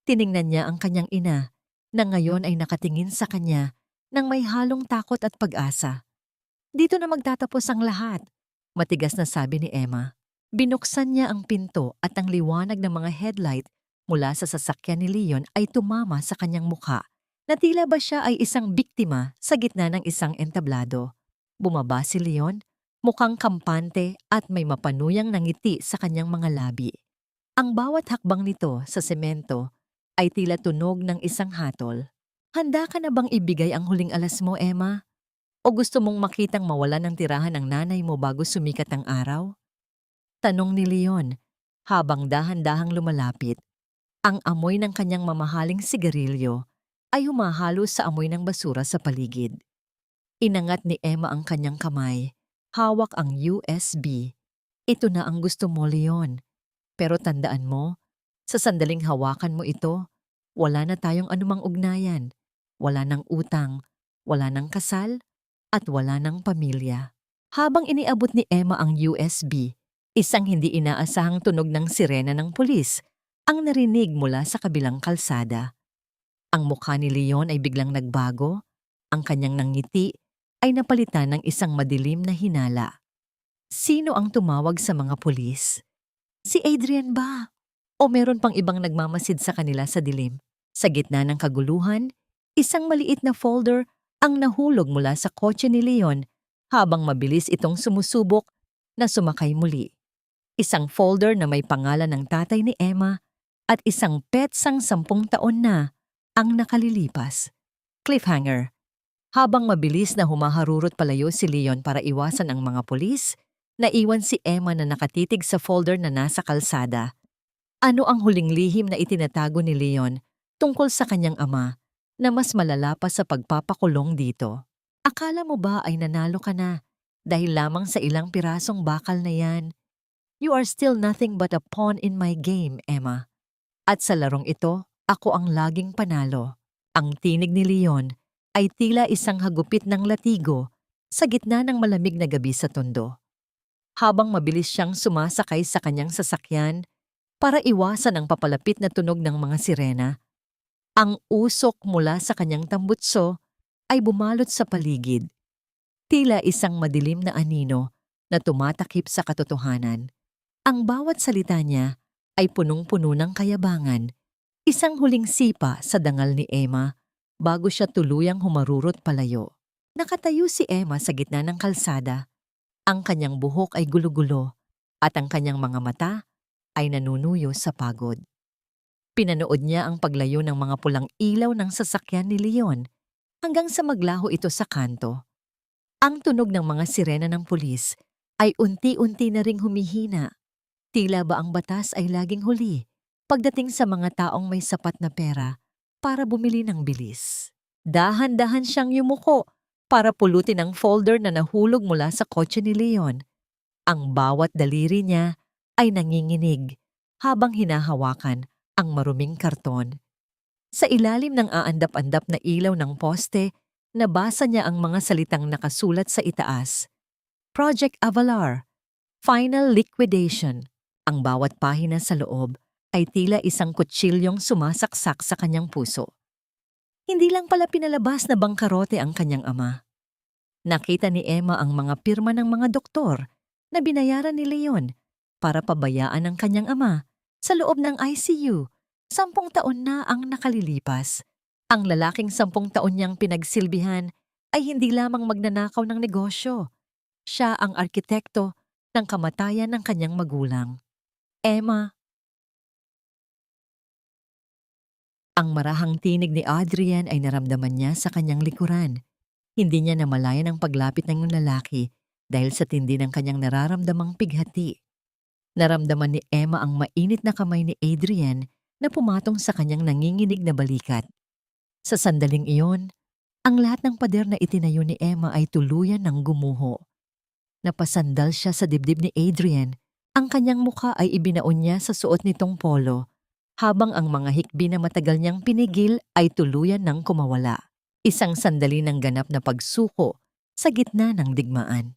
S1: Tiningnan niya ang kanyang ina na ngayon ay nakatingin sa kanya nang may halong takot at pag-asa. Dito na magtatapos ang lahat, matigas na sabi ni Emma. Binuksan niya ang pinto at ang liwanag ng mga headlight mula sa sasakyan ni Leon ay tumama sa kanyang mukha na tila ba siya ay isang biktima sa gitna ng isang entablado. Bumaba si Leon, mukhang kampante at may mapanuyang nangiti sa kanyang mga labi. Ang bawat hakbang nito sa semento ay tila tunog ng isang hatol. Handa ka na bang ibigay ang huling alas mo, Emma? O gusto mong makitang mawala ng tirahan ng nanay mo bago sumikat ang araw? Tanong ni Leon habang dahan-dahang lumalapit. Ang amoy ng kanyang mamahaling sigarilyo ay humahalo sa amoy ng basura sa paligid. Inangat ni Emma ang kanyang kamay, hawak ang USB. Ito na ang gusto mo, Leon. Pero tandaan mo, sa sandaling hawakan mo ito, wala na tayong anumang ugnayan. Wala ng utang, wala ng kasal, at wala ng pamilya. Habang iniabot ni Emma ang USB, isang hindi inaasahang tunog ng sirena ng pulis ang narinig mula sa kabilang kalsada. Ang mukha ni Leon ay biglang nagbago, ang kanyang nangiti ay napalitan ng isang madilim na hinala. Sino ang tumawag sa mga pulis? Si Adrian ba? O meron pang ibang nagmamasid sa kanila sa dilim? Sa gitna ng kaguluhan, isang maliit na folder ang nahulog mula sa kotse ni Leon habang mabilis itong sumusubok na sumakay muli. Isang folder na may pangalan ng tatay ni Emma at isang petsang 10 taon na ang nakalilipas. Cliffhanger. Habang mabilis na humaharurot palayo si Leon para iwasan ang mga pulis, naiwan si Emma na nakatitig sa folder na nasa kalsada. Ano ang huling lihim na itinatago ni Leon tungkol sa kanyang ama na mas malala pa sa pagpapakulong dito? Akala mo ba ay nanalo ka na dahil lamang sa ilang pirasong bakal na yan? You are still nothing but a pawn in my game, Emma. At sa larong ito, ako ang laging panalo. Ang tinig ni Leon ay tila isang hagupit ng latigo sa gitna ng malamig na gabi sa tondo. Habang mabilis siyang sumasakay sa kanyang sasakyan para iwasan ang papalapit na tunog ng mga sirena, ang usok mula sa kanyang tambutso ay bumalot sa paligid. Tila isang madilim na anino na tumatakip sa katotohanan. Ang bawat salita niya ay punong-puno ng kayabangan, isang huling sipa sa dangal ni Emma bago siya tuluyang humarurot palayo. Nakatayo si Emma sa gitna ng kalsada. Ang kanyang buhok ay gulo-gulo at ang kanyang mga mata ay nanunuyo sa pagod. Pinanood niya ang paglayo ng mga pulang ilaw ng sasakyan ni Leon hanggang sa maglaho ito sa kanto. Ang tunog ng mga sirena ng pulis ay unti-unti na ring humihina. Tila ba ang batas ay laging huli pagdating sa mga taong may sapat na pera para bumili ng bilis. Dahan-dahan siyang yumuko para pulutin ang folder na nahulog mula sa kotse ni Leon. Ang bawat daliri niya ay nanginginig habang hinahawakan ang maruming karton. Sa ilalim ng aandap-andap na ilaw ng poste, nabasa niya ang mga salitang nakasulat sa itaas. Project Avalar, Final Liquidation. Ang bawat pahina sa loob ay tila isang kutsilyong sumasaksak sa kanyang puso. Hindi lang pala pinalabas na bangkarote ang kanyang ama. Nakita ni Emma ang mga pirma ng mga doktor na binayaran ni Leon para pabayaan ang kanyang ama sa loob ng ICU. 10 taon na ang nakalilipas. Ang lalaking 10 taon niyang pinagsilbihan ay hindi lamang magnanakaw ng negosyo. Siya ang arkitekto ng kamatayan ng kanyang magulang. Emma. Ang marahang tinig ni Adrian ay naramdaman niya sa kanyang likuran. Hindi niya namalayan ang paglapit ng lalaki dahil sa tindi ng kanyang nararamdamang pighati. Naramdaman ni Emma ang mainit na kamay ni Adrian na pumatong sa kanyang nanginginig na balikat. Sa sandaling iyon, ang lahat ng pader na itinayo ni Emma ay tuluyan ng gumuho. Napasandal siya sa dibdib ni Adrian. Ang kanyang mukha ay ibinaon niya sa suot nitong polo, habang ang mga hikbi na matagal niyang pinigil ay tuluyan ng kumawala. Isang sandali ng ganap na pagsuko sa gitna ng digmaan.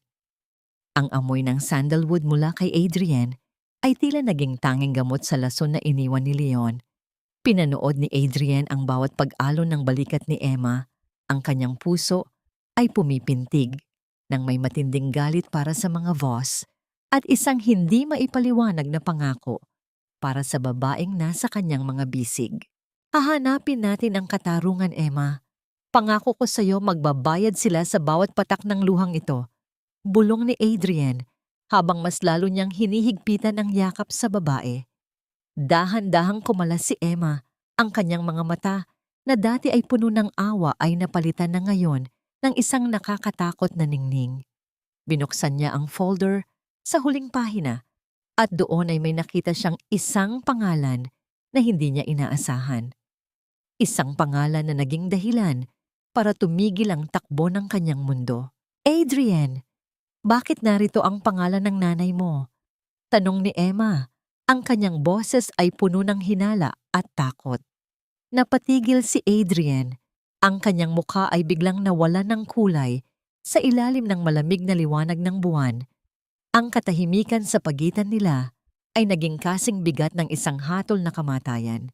S1: Ang amoy ng sandalwood mula kay Adrian ay tila naging tanging gamot sa lason na iniwan ni Leon. Pinanood ni Adrian ang bawat pag-alon ng balikat ni Emma. Ang kanyang puso ay pumipintig nang may matinding galit para sa mga boss at isang hindi maipaliwanag na pangako para sa babaeng nasa kanyang mga bisig. Hahanapin natin ang katarungan, Emma. Pangako ko sa iyo magbabayad sila sa bawat patak ng luhang ito. Bulong ni Adrian habang mas lalo niyang hinihigpitan ang yakap sa babae. Dahan-dahang kumalas si Emma. Ang kanyang mga mata na dati ay puno ng awa ay napalitan na ngayon ng isang nakakatakot na ningning. Binuksan niya ang folder sa huling pahina at doon ay may nakita siyang isang pangalan na hindi niya inaasahan. Isang pangalan na naging dahilan para tumigil ang takbo ng kanyang mundo. Adrian, bakit narito ang pangalan ng nanay mo? Tanong ni Emma. Ang kanyang boses ay puno ng hinala at takot. Napatigil si Adrian. Ang kanyang mukha ay biglang nawalan ng kulay sa ilalim ng malamig na liwanag ng buwan. Ang katahimikan sa pagitan nila ay naging kasing bigat ng isang hatol na kamatayan.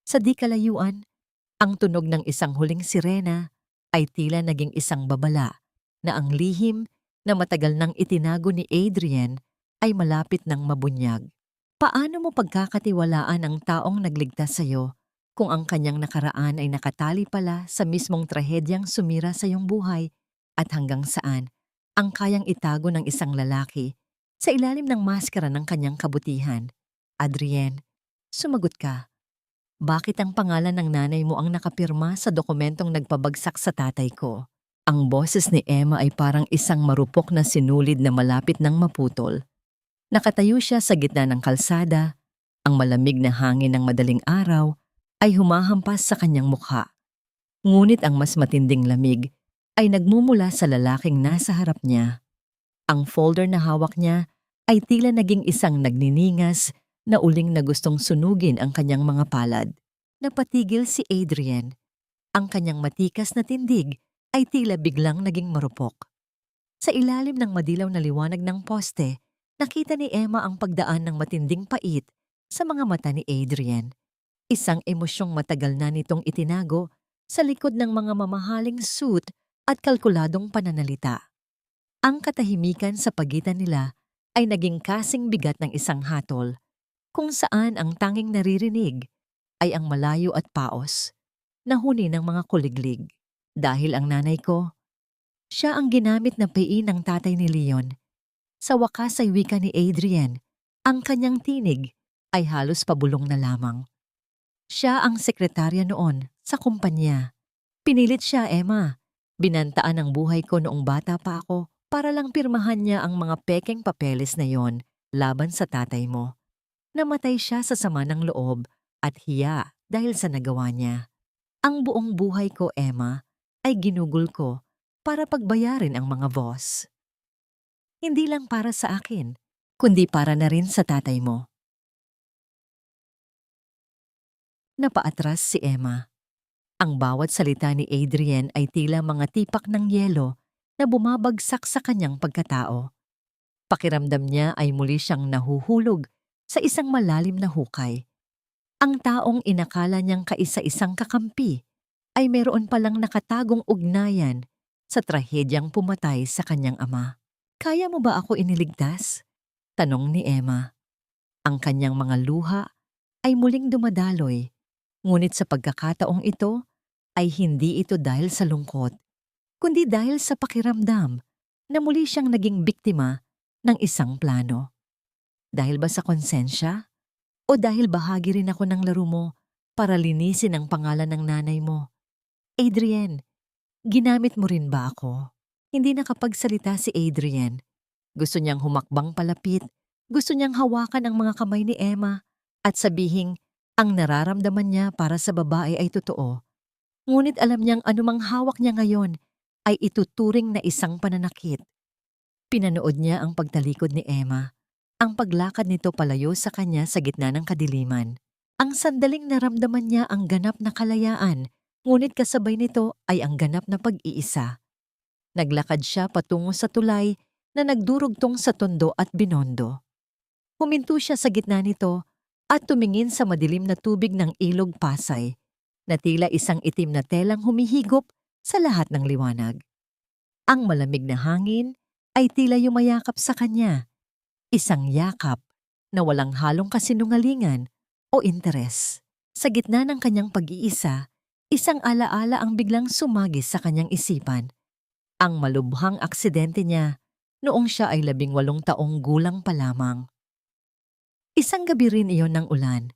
S1: Sa di kalayuan, ang tunog ng isang huling sirena ay tila naging isang babala na ang lihim na matagal nang itinago ni Adrian ay malapit ng mabunyag. Paano mo pagkakatiwalaan ang taong nagligtas sa iyo kung ang kanyang nakaraan ay nakatali pala sa mismong trahedyang sumira sa iyong buhay at hanggang saan ang kayang itago ng isang lalaki sa ilalim ng maskara ng kanyang kabutihan? Adrian, sumagot ka. Bakit ang pangalan ng nanay mo ang nakapirma sa dokumentong nagpabagsak sa tatay ko? Ang boses ni Emma ay parang isang marupok na sinulid na malapit ng maputol. Nakatayo siya sa gitna ng kalsada. Ang malamig na hangin ng madaling araw ay humahampas sa kanyang mukha. Ngunit ang mas matinding lamig ay nagmumula sa lalaking nasa harap niya. Ang folder na hawak niya ay tila naging isang nagniningas na uling na gustong sunugin ang kanyang mga palad. Napatigil si Adrian. Ang kanyang matikas na tindig ay tila biglang naging marupok. Sa ilalim ng madilaw na liwanag ng poste, nakita ni Emma ang pagdaan ng matinding pait sa mga mata ni Adrian. Isang emosyong matagal na nitong itinago sa likod ng mga mamahaling suit at kalkuladong pananalita. Ang katahimikan sa pagitan nila ay naging kasing bigat ng isang hatol kung saan ang tanging naririnig ay ang malayo at paos na huni ng mga kuliglig. Dahil ang nanay ko, siya ang ginamit na piin ng tatay ni Leon. Sa wakas ay wika ni Adrian, ang kanyang tinig ay halos pabulong na lamang. Siya ang sekretarya noon sa kumpanya. Pinilit siya, Emma. Binantaan ang buhay ko noong bata pa ako para lang pirmahan niya ang mga pekeng papeles na yon laban sa tatay mo. Namatay siya sa sama ng loob at hiya dahil sa nagawa niya. Ang buong buhay ko, Emma, ay ginugol ko para pagbayarin ang mga boss. Hindi lang para sa akin, kundi para na rin sa tatay mo. Napaatras si Emma. Ang bawat salita ni Adrian ay tila mga tipak ng yelo na bumabagsak sa kanyang pagkatao. Pakiramdam niya ay muli siyang nahuhulog sa isang malalim na hukay. Ang taong inakala niyang kaisa-isang kakampi ay meron palang nakatagong ugnayan sa trahedyang pumatay sa kanyang ama. Kaya mo ba ako iniligtas? Tanong ni Emma. Ang kanyang mga luha ay muling dumadaloy, ngunit sa pagkakataong ito ay hindi ito dahil sa lungkot, kundi dahil sa pakiramdam na muli siyang naging biktima ng isang plano. Dahil ba sa konsensya? O dahil bahagi rin ako ng laro mo para linisin ang pangalan ng nanay mo? Adrian, ginamit mo rin ba ako? Hindi nakapagsalita si Adrian. Gusto niyang humakbang palapit, gusto niyang hawakan ang mga kamay ni Emma at sabihing ang nararamdaman niya para sa babae ay totoo. Ngunit alam niyang anumang hawak niya ngayon ay ituturing na isang pananakit. Pinanood niya ang pagtalikod ni Emma, ang paglakad nito palayo sa kanya sa gitna ng kadiliman. Ang sandaling naramdaman niya ang ganap na kalayaan, ngunit kasabay nito ay ang ganap na pag-iisa. Naglakad siya patungo sa tulay na nagdurugtong sa Tondo at Binondo. Huminto siya sa gitna nito at tumingin sa madilim na tubig ng ilog Pasay, na tila isang itim na telang humihigop sa lahat ng liwanag. Ang malamig na hangin ay tila yumayakap sa kanya, isang yakap na walang halong kasinungalingan o interes. Sa gitna ng kanyang pag-iisa, isang alaala ang biglang sumagis sa kanyang isipan. Ang malubhang aksidente niya noong siya ay 18 taong gulang pa lamang. Isang gabi rin iyon ng ulan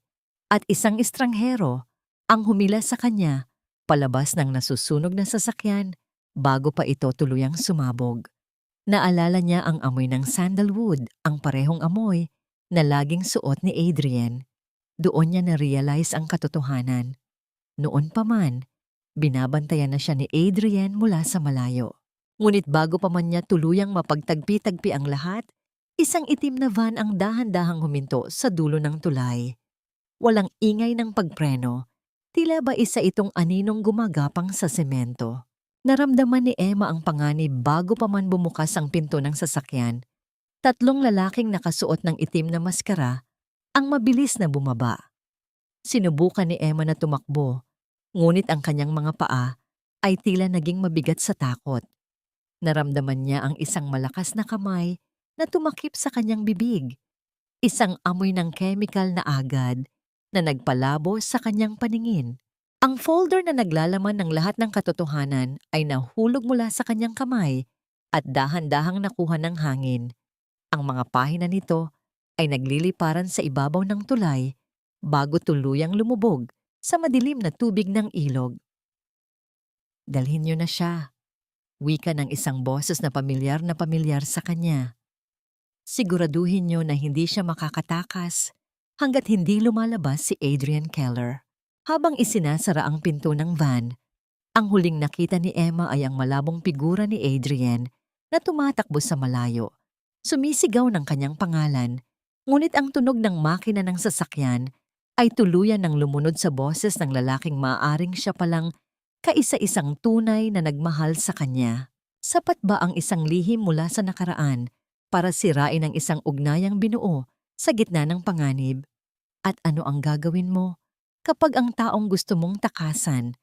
S1: at isang estranghero ang humila sa kanya palabas ng nasusunog na sasakyan bago pa ito tuluyang sumabog. Naalala niya ang amoy ng sandalwood, ang parehong amoy na laging suot ni Adrian. Doon niya na-realize ang katotohanan. Noon pa man, binabantayan na siya ni Adrian mula sa malayo. Ngunit bago pa man niya tuluyang mapagtagpi-tagpi ang lahat, isang itim na van ang dahan-dahang huminto sa dulo ng tulay. Walang ingay ng pagpreno, tila ba isa itong aninong gumagapang sa semento. Naramdaman ni Emma ang panganib bago pa man bumukas ang pinto ng sasakyan. 3 lalaking nakasuot ng itim na maskara ang mabilis na bumaba. Sinubukan ni Emma na tumakbo, ngunit ang kanyang mga paa ay tila naging mabigat sa takot. Naramdaman niya ang isang malakas na kamay na tumakip sa kanyang bibig. Isang amoy ng chemical na agad na nagpalabo sa kanyang paningin. Ang folder na naglalaman ng lahat ng katotohanan ay nahulog mula sa kanyang kamay at dahan-dahang nakuha ng hangin. Ang mga pahina nito ay nagliliparan sa ibabaw ng tulay bago tuluyang lumubog sa madilim na tubig ng ilog. Dalhin niyo na siya. Wika ng isang boses na pamilyar sa kanya. Siguraduhin niyo na hindi siya makakatakas hanggat hindi lumalabas si Adrian Keller. Habang isinasara ang pinto ng van, ang huling nakita ni Emma ay ang malabong figura ni Adrian na tumatakbo sa malayo. Sumisigaw ng kanyang pangalan, ngunit ang tunog ng makina ng sasakyan ay tuluyan ng lumunod sa boses ng lalaking maaaring siya palang kaisa-isang tunay na nagmahal sa kanya. Sapat ba ang isang lihim mula sa nakaraan para sirain ang isang ugnayang binuo sa gitna ng panganib? At ano ang gagawin mo kapag ang taong gusto mong takasan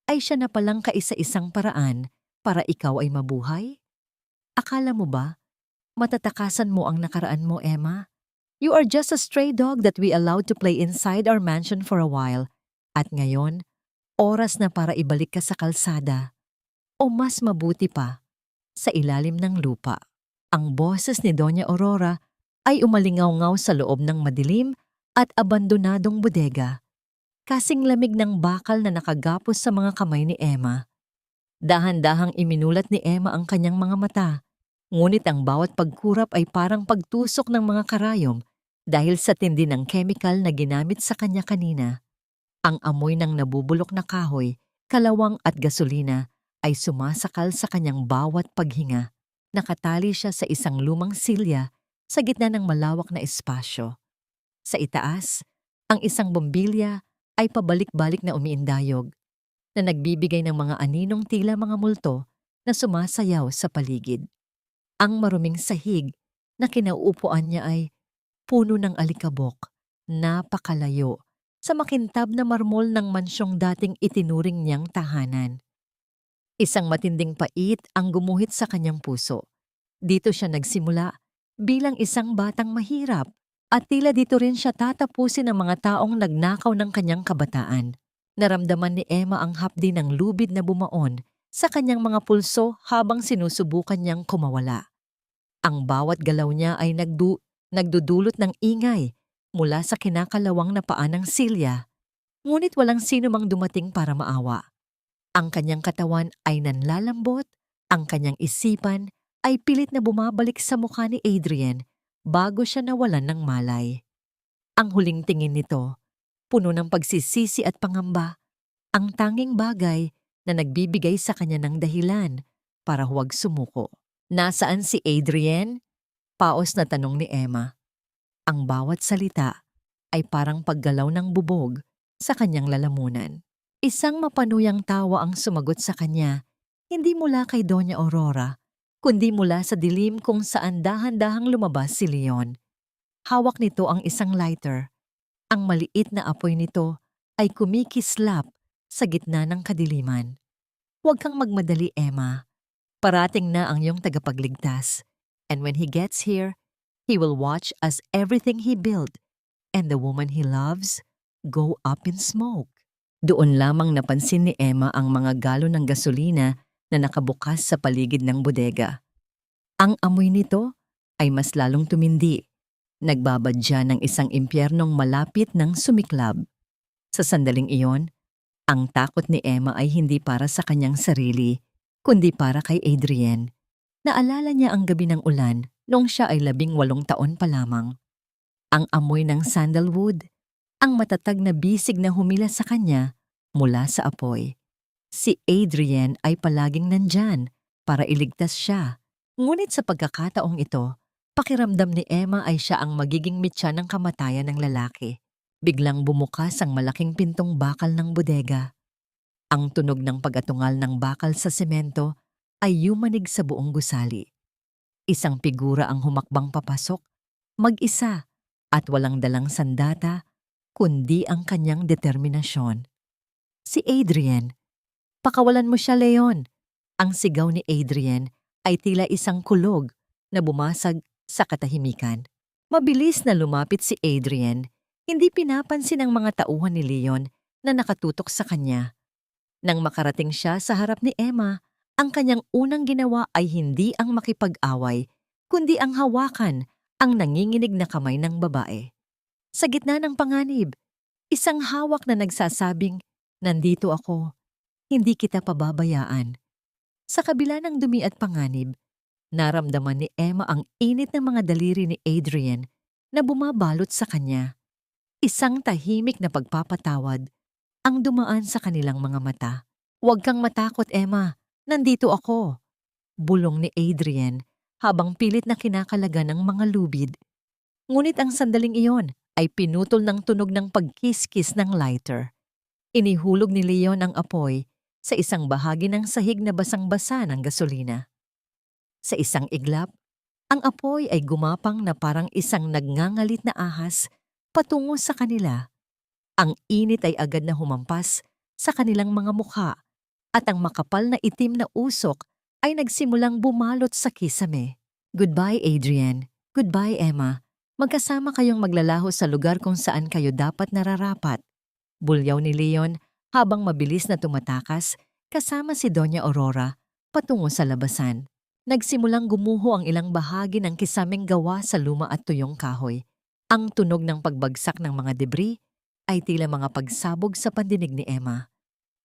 S1: ay siya na palang kaisa-isang paraan para ikaw ay mabuhay? Akala mo ba Matatakasan mo ang nakaraan mo, Emma. You are just a stray dog that we allowed to play inside our mansion for a while. At ngayon, oras na para ibalik ka sa kalsada. O mas mabuti pa, sa ilalim ng lupa. Ang boses ni Doña Aurora ay umalingaw-ngaw sa loob ng madilim at abandonadong bodega. Kasing lamig ng bakal na nakagapos sa mga kamay ni Emma. Dahan-dahang iminulat ni Emma ang kanyang mga mata, ngunit ang bawat pagkurap ay parang pagtusok ng mga karayom dahil sa tindi ng chemical na ginamit sa kanya kanina. Ang amoy ng nabubulok na kahoy, kalawang at gasolina ay sumasakal sa kanyang bawat paghinga. Nakatali siya sa isang lumang silya sa gitna ng malawak na espasyo. Sa itaas, ang isang bombilya ay pabalik-balik na umiindayog, na nagbibigay ng mga aninong tila mga multo na sumasayaw sa paligid. Ang maruming sahig na kinauupuan niya ay puno ng alikabok, napakalayo, sa makintab na marmol ng mansyong dating itinuring niyang tahanan. Isang matinding pait ang gumuhit sa kanyang puso. Dito siya nagsimula bilang isang batang mahirap at tila dito rin siya tatapusin ng mga taong nagnakaw ng kanyang kabataan. Naramdaman ni Emma ang hapdi ng lubid na bumaon sa kanyang mga pulso habang sinusubukan niyang kumawala. Ang bawat galaw niya ay nagdudulot ng ingay mula sa kinakalawang na paa ng silya, ngunit walang sino mang dumating para maawa. Ang kanyang katawan ay nanlalambot, ang kanyang isipan ay pilit na bumabalik sa mukha ni Adrian bago siya nawalan ng malay. Ang huling tingin nito, puno ng pagsisisi at pangamba, ang tanging bagay na nagbibigay sa kanya ng dahilan para huwag sumuko. Nasaan si Adrian? Paos na tanong ni Emma. Ang bawat salita ay parang paggalaw ng bubog sa kanyang lalamunan. Isang mapanuyang tawa ang sumagot sa kanya, hindi mula kay Doña Aurora, kundi mula sa dilim kung saan dahan-dahang lumabas si Leon. Hawak nito ang isang lighter. Ang maliit na apoy nito ay kumikislap sa gitna ng kadiliman. Huwag kang magmadali, Emma. Parating na ang iyong tagapagligtas. And when he gets here, he will watch as everything he built and the woman he loves go up in smoke. Doon lamang napansin ni Emma ang mga galon ng gasolina na nakabukas sa paligid ng bodega. Ang amoy nito ay mas lalong tumindi. Nagbabadya ng isang impyernong malapit ng sumiklab. Sa sandaling iyon, ang takot ni Emma ay hindi para sa kanyang sarili, kundi para kay Adrian. Naalala niya ang gabi ng ulan noong siya ay 18 taon pa lamang. Ang amoy ng sandalwood, ang matatag na bisig na humila sa kanya mula sa apoy. Si Adrian ay palaging nandyan para iligtas siya. Ngunit sa pagkakataong ito, pakiramdam ni Emma ay siya ang magiging mitya ng kamatayan ng lalaki. Biglang bumukas ang malaking pintong bakal ng bodega. Ang tunog ng pag-atungal ng bakal sa semento ay yumanig sa buong gusali. Isang figura ang humakbang papasok, mag-isa at walang dalang sandata, kundi ang kanyang determinasyon. Si Adrian. Pakawalan mo siya, Leon. Ang sigaw ni Adrian ay tila isang kulog na bumasag sa katahimikan. Mabilis na lumapit si Adrian, hindi pinapansin ang mga tauhan ni Leon na nakatutok sa kanya. Nang makarating siya sa harap ni Emma, ang kanyang unang ginawa ay hindi ang makipag-away, kundi ang hawakan ang nanginginig na kamay ng babae. Sa gitna ng panganib, isang hawak na nagsasabing, "Nandito ako, hindi kita pababayaan." Sa kabila ng dumi at panganib, naramdaman ni Emma ang init ng mga daliri ni Adrian na bumabalot sa kanya. Isang tahimik na pagpapatawad ang dumaan sa kanilang mga mata. "Huwag kang matakot, Emma. Nandito ako." Bulong ni Adrian habang pilit na kinakalaga ng mga lubid. Ngunit ang sandaling iyon ay pinutol ng tunog ng pagkiskis ng lighter. Inihulog ni Leon ang apoy sa isang bahagi ng sahig na basang-basa ng gasolina. Sa isang iglap, ang apoy ay gumapang na parang isang nagngangalit na ahas patungo sa kanila. Ang init ay agad na humampas sa kanilang mga mukha at ang makapal na itim na usok ay nagsimulang bumalot sa kisame. Goodbye, Adrian. Goodbye, Emma. Magkasama kayong maglalaho sa lugar kung saan kayo dapat nararapat. Bulyaw ni Leon habang mabilis na tumatakas kasama si Doña Aurora patungo sa labasan. Nagsimulang gumuho ang ilang bahagi ng kisaming gawa sa luma at tuyong kahoy. Ang tunog ng pagbagsak ng mga debris ay tila mga pagsabog sa pandinig ni Emma.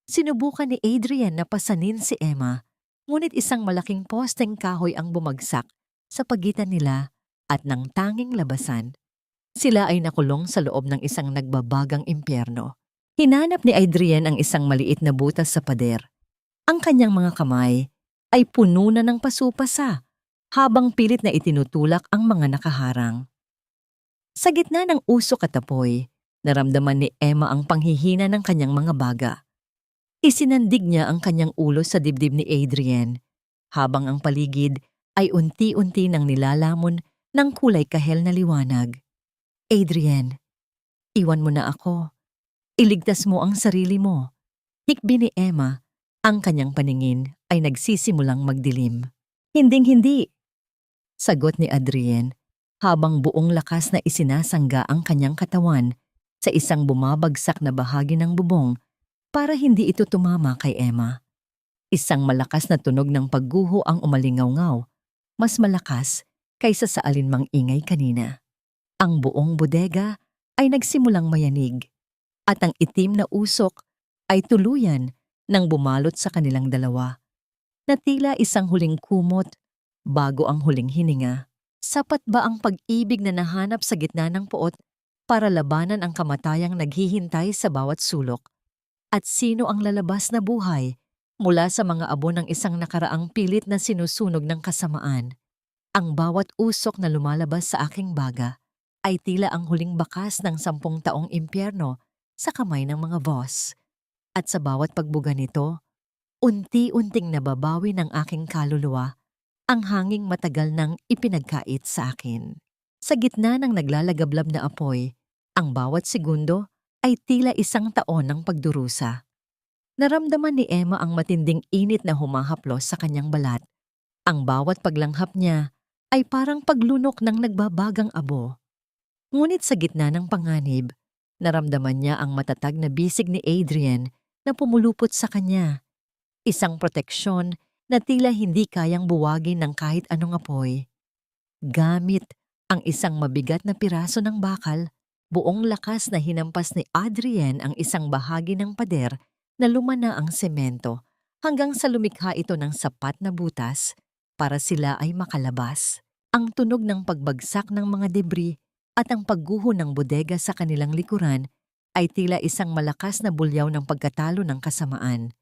S1: Sinubukan ni Adrian na pasanin si Emma, ngunit isang malaking posteng kahoy ang bumagsak sa pagitan nila at ng tanging labasan. Sila ay nakulong sa loob ng isang nagbabagang impyerno. Hinanap ni Adrian ang isang maliit na butas sa pader. Ang kanyang mga kamay ay puno na ng pasupasa habang pilit na itinutulak ang mga nakaharang. Sa gitna ng usok at apoy, naramdaman ni Emma ang panghihina ng kanyang mga baga. Isinandig niya ang kanyang ulo sa dibdib ni Adrian, habang ang paligid ay unti-unti nang nilalamon ng kulay kahel na liwanag. Adrian, iwan mo na ako. Iligtas mo ang sarili mo. Hikbi ni Emma, ang kanyang paningin ay nagsisimulang magdilim. Hinding-hindi, sagot ni Adrian, habang buong lakas na isinasangga ang kanyang katawan sa isang bumabagsak na bahagi ng bubong para hindi ito tumama kay Emma. Isang malakas na tunog ng pagguho ang umalingaw-ngaw, mas malakas kaysa sa alinmang ingay kanina. Ang buong bodega ay nagsimulang mayanig at ang itim na usok ay tuluyan nang bumalot sa kanilang dalawa, na tila isang huling kumot bago ang huling hininga. Sapat ba ang pag-ibig na nahanap sa gitna ng puot para labanan ang kamatayang naghihintay sa bawat sulok? At sino ang lalabas na buhay mula sa mga abo ng isang nakaraang pilit na sinusunog ng kasamaan? Ang bawat usok na lumalabas sa aking baga ay tila ang huling bakas ng 10 taong impyerno sa kamay ng mga boss. At sa bawat pagbuga nito, unti-unting nababawi ng aking kaluluwa ang hanging matagal nang ipinagkait sa akin. Sa gitna ng naglalagablab na apoy, ang bawat segundo ay tila isang taon ng pagdurusa. Naramdaman ni Emma ang matinding init na humahaplos sa kanyang balat. Ang bawat paglanghap niya ay parang paglunok ng nagbabagang abo. Ngunit sa gitna ng panganib, naramdaman niya ang matatag na bisig ni Adrian na pumulupot sa kanya. Isang proteksyon na tila hindi kayang buwagin ng kahit anong apoy. Gamit ang isang mabigat na piraso ng bakal, buong lakas na hinampas ni Adrian ang isang bahagi ng pader na lumana ang semento hanggang sa lumikha ito ng sapat na butas para sila ay makalabas. Ang tunog ng pagbagsak ng mga debris at ang pagguho ng bodega sa kanilang likuran ay tila isang malakas na bulyaw ng pagkatalo ng kasamaan.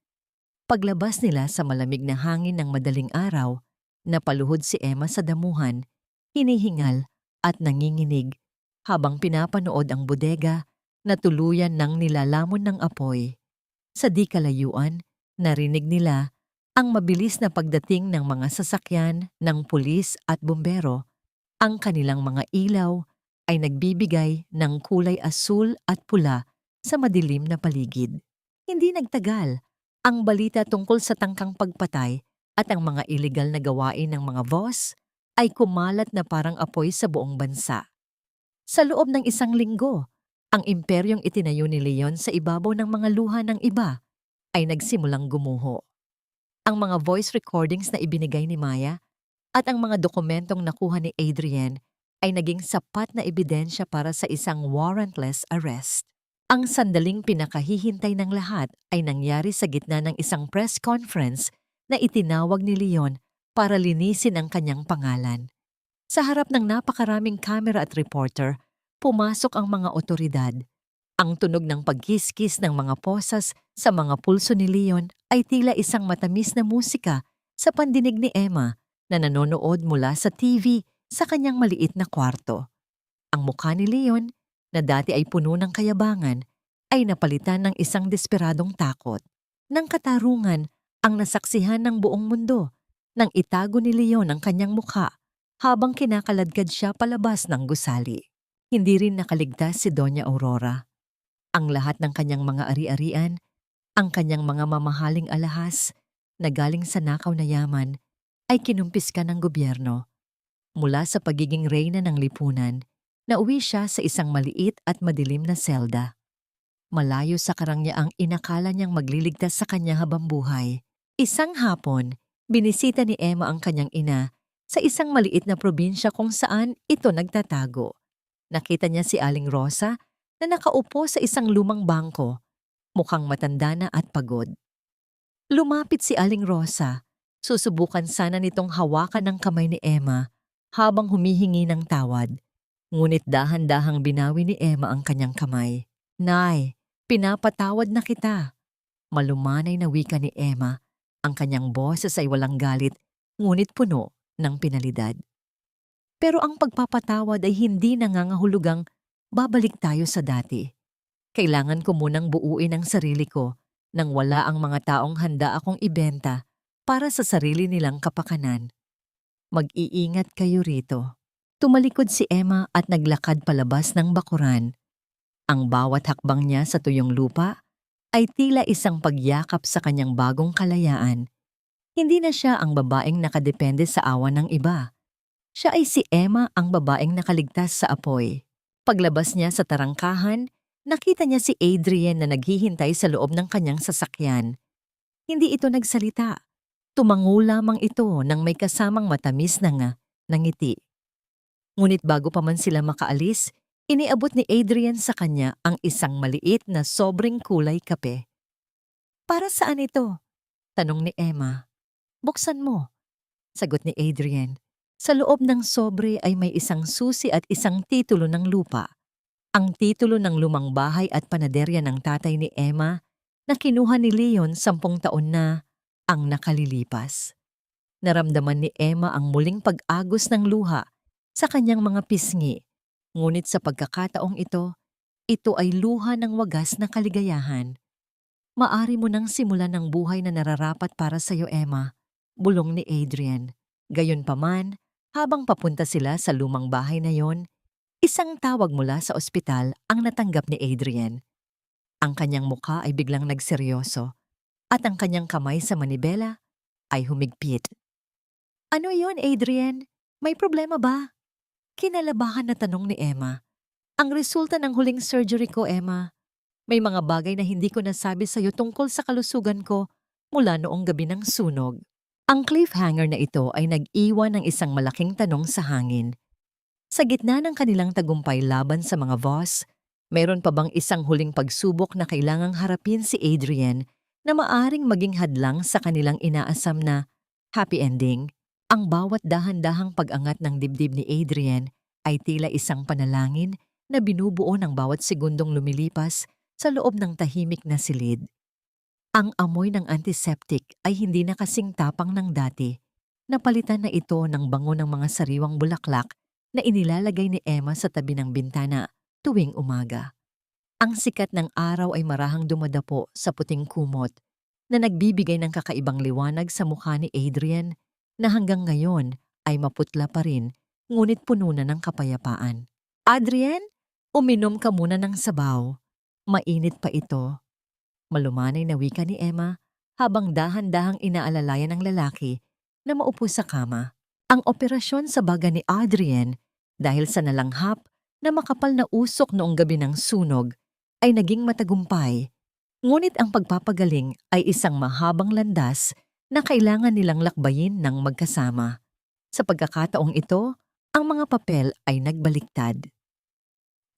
S1: Paglabas nila sa malamig na hangin ng madaling araw, napaluhod si Emma sa damuhan, hinihingal at nanginginig habang pinapanood ang bodega na tuluyan ng nilalamon ng apoy. Sa di kalayuan, narinig nila ang mabilis na pagdating ng mga sasakyan ng pulis at bumbero. Ang kanilang mga ilaw ay nagbibigay ng kulay asul at pula sa madilim na paligid. Hindi nagtagal, ang balita tungkol sa tangkang pagpatay at ang mga iligal na gawain ng mga boss ay kumalat na parang apoy sa buong bansa. Sa loob ng 1 linggo, ang imperyong itinayo ni Leon sa ibabaw ng mga luha ng iba ay nagsimulang gumuho. Ang mga voice recordings na ibinigay ni Maya at ang mga dokumentong nakuha ni Adrian ay naging sapat na ebidensya para sa isang warrantless arrest. Ang sandaling pinakahihintay ng lahat ay nangyari sa gitna ng isang press conference na itinawag ni Leon para linisin ang kanyang pangalan. Sa harap ng napakaraming kamera at reporter, pumasok ang mga otoridad. Ang tunog ng pagkiskis ng mga posas sa mga pulso ni Leon ay tila isang matamis na musika sa pandinig ni Emma na nanonood mula sa TV sa kanyang maliit na kwarto. Ang mukha ni Leon, na dati ay puno ng kayabangan, ay napalitan ng isang desperadong takot. Ng katarungan ang nasaksihan ng buong mundo nang itago ni Leon ang kanyang mukha habang kinakaladkad siya palabas ng gusali. Hindi rin nakaligtas si Doña Aurora. Ang lahat ng kanyang mga ari-arian, ang kanyang mga mamahaling alahas na galing sa nakaw na yaman ay kinumpiska ng gobyerno Mula sa pagiging reyna ng lipunan, nauwi siya sa isang maliit at madilim na selda. Malayo sa karangyang inakala niyang magliligtas sa kanya habang buhay. Isang hapon, binisita ni Emma ang kanyang ina sa isang maliit na probinsya kung saan ito nagtatago. Nakita niya si Aling Rosa na nakaupo sa isang lumang bangko, mukhang matanda na at pagod. Lumapit si Aling Rosa. Susubukan sana nitong hawakan ang kamay ni Emma habang humihingi ng tawad. Ngunit dahan-dahang binawi ni Emma ang kanyang kamay. "Nay, pinapatawad na kita." Malumanay na wika ni Emma. Ang kanyang boses ay walang galit, ngunit puno ng pinalidad. Pero ang pagpapatawad ay hindi nangangahulugang babalik tayo sa dati. Kailangan ko munang buuin ang sarili ko nang wala ang mga taong handa akong ibenta para sa sarili nilang kapakanan. Mag-iingat kayo rito. Tumalikod si Emma at naglakad palabas ng bakuran. Ang bawat hakbang niya sa tuyong lupa ay tila isang pagyakap sa kanyang bagong kalayaan. Hindi na siya ang babaeng nakadepende sa awa ng iba. Siya ay si Emma, ang babaeng nakaligtas sa apoy. Paglabas niya sa tarangkahan, nakita niya si Adrian na naghihintay sa loob ng kanyang sasakyan. Hindi ito nagsalita. Tumango lamang ito nang may kasamang matamis na ngiti. Ngunit bago pa man sila makaalis, iniabot ni Adrian sa kanya ang isang maliit na sobrang kulay kape. "Para saan ito?" tanong ni Emma. "Buksan mo," sagot ni Adrian. Sa loob ng sobre ay may isang susi at isang titulo ng lupa. Ang titulo ng lumang bahay at panaderya ng tatay ni Emma na kinuha ni Leon 10 taon na ang nakalilipas. Naramdaman ni Emma ang muling pag-agos ng luha sa kanyang mga pisngi. Ngunit sa pagkakataong ito ay luha ng wagas na kaligayahan. "Maari mo nang simulan ng buhay na nararapat para sa iyo, Emma," bulong ni Adrian. Gayunpaman, habang papunta sila sa lumang bahay na yon, isang tawag mula sa ospital ang natanggap ni Adrian. Ang kanyang mukha ay biglang nagseryoso at ang kanyang kamay sa manibela ay humigpit. "Ano yon, Adrian? May problema ba?" Kinalabahan na tanong ni Emma. "Ang resulta ng huling surgery ko, Emma. May mga bagay na hindi ko nasabi sa iyo tungkol sa kalusugan ko mula noong gabi ng sunog." Ang cliffhanger na ito ay nag-iwan ng isang malaking tanong sa hangin. Sa gitna ng kanilang tagumpay laban sa mga Voss, mayroon pa bang isang huling pagsubok na kailangang harapin si Adrian na maaring maging hadlang sa kanilang inaasam na happy ending? Ang bawat dahan-dahang pag-angat ng dibdib ni Adrian ay tila isang panalangin na binubuo ng bawat segundong lumilipas sa loob ng tahimik na silid. Ang amoy ng antiseptic ay hindi na kasing tapang ng dati. Napalitan na ito ng bango ng mga sariwang bulaklak na inilalagay ni Emma sa tabi ng bintana tuwing umaga. Ang sikat ng araw ay marahang dumadapo sa puting kumot na nagbibigay ng kakaibang liwanag sa mukha ni Adrian na hanggang ngayon ay maputla pa rin, ngunit puno na ng kapayapaan. "Adrian, uminom ka muna ng sabaw. Mainit pa ito." Malumanay na wika ni Emma habang dahan-dahang inaalalayan ng lalaki na maupo sa kama. Ang operasyon sa baga ni Adrian dahil sa nalanghap na makapal na usok noong gabi ng sunog ay naging matagumpay. Ngunit ang pagpapagaling ay isang mahabang landas na kailangan nilang lakbayin ng magkasama. Sa pagkakataong ito, ang mga papel ay nagbaliktad.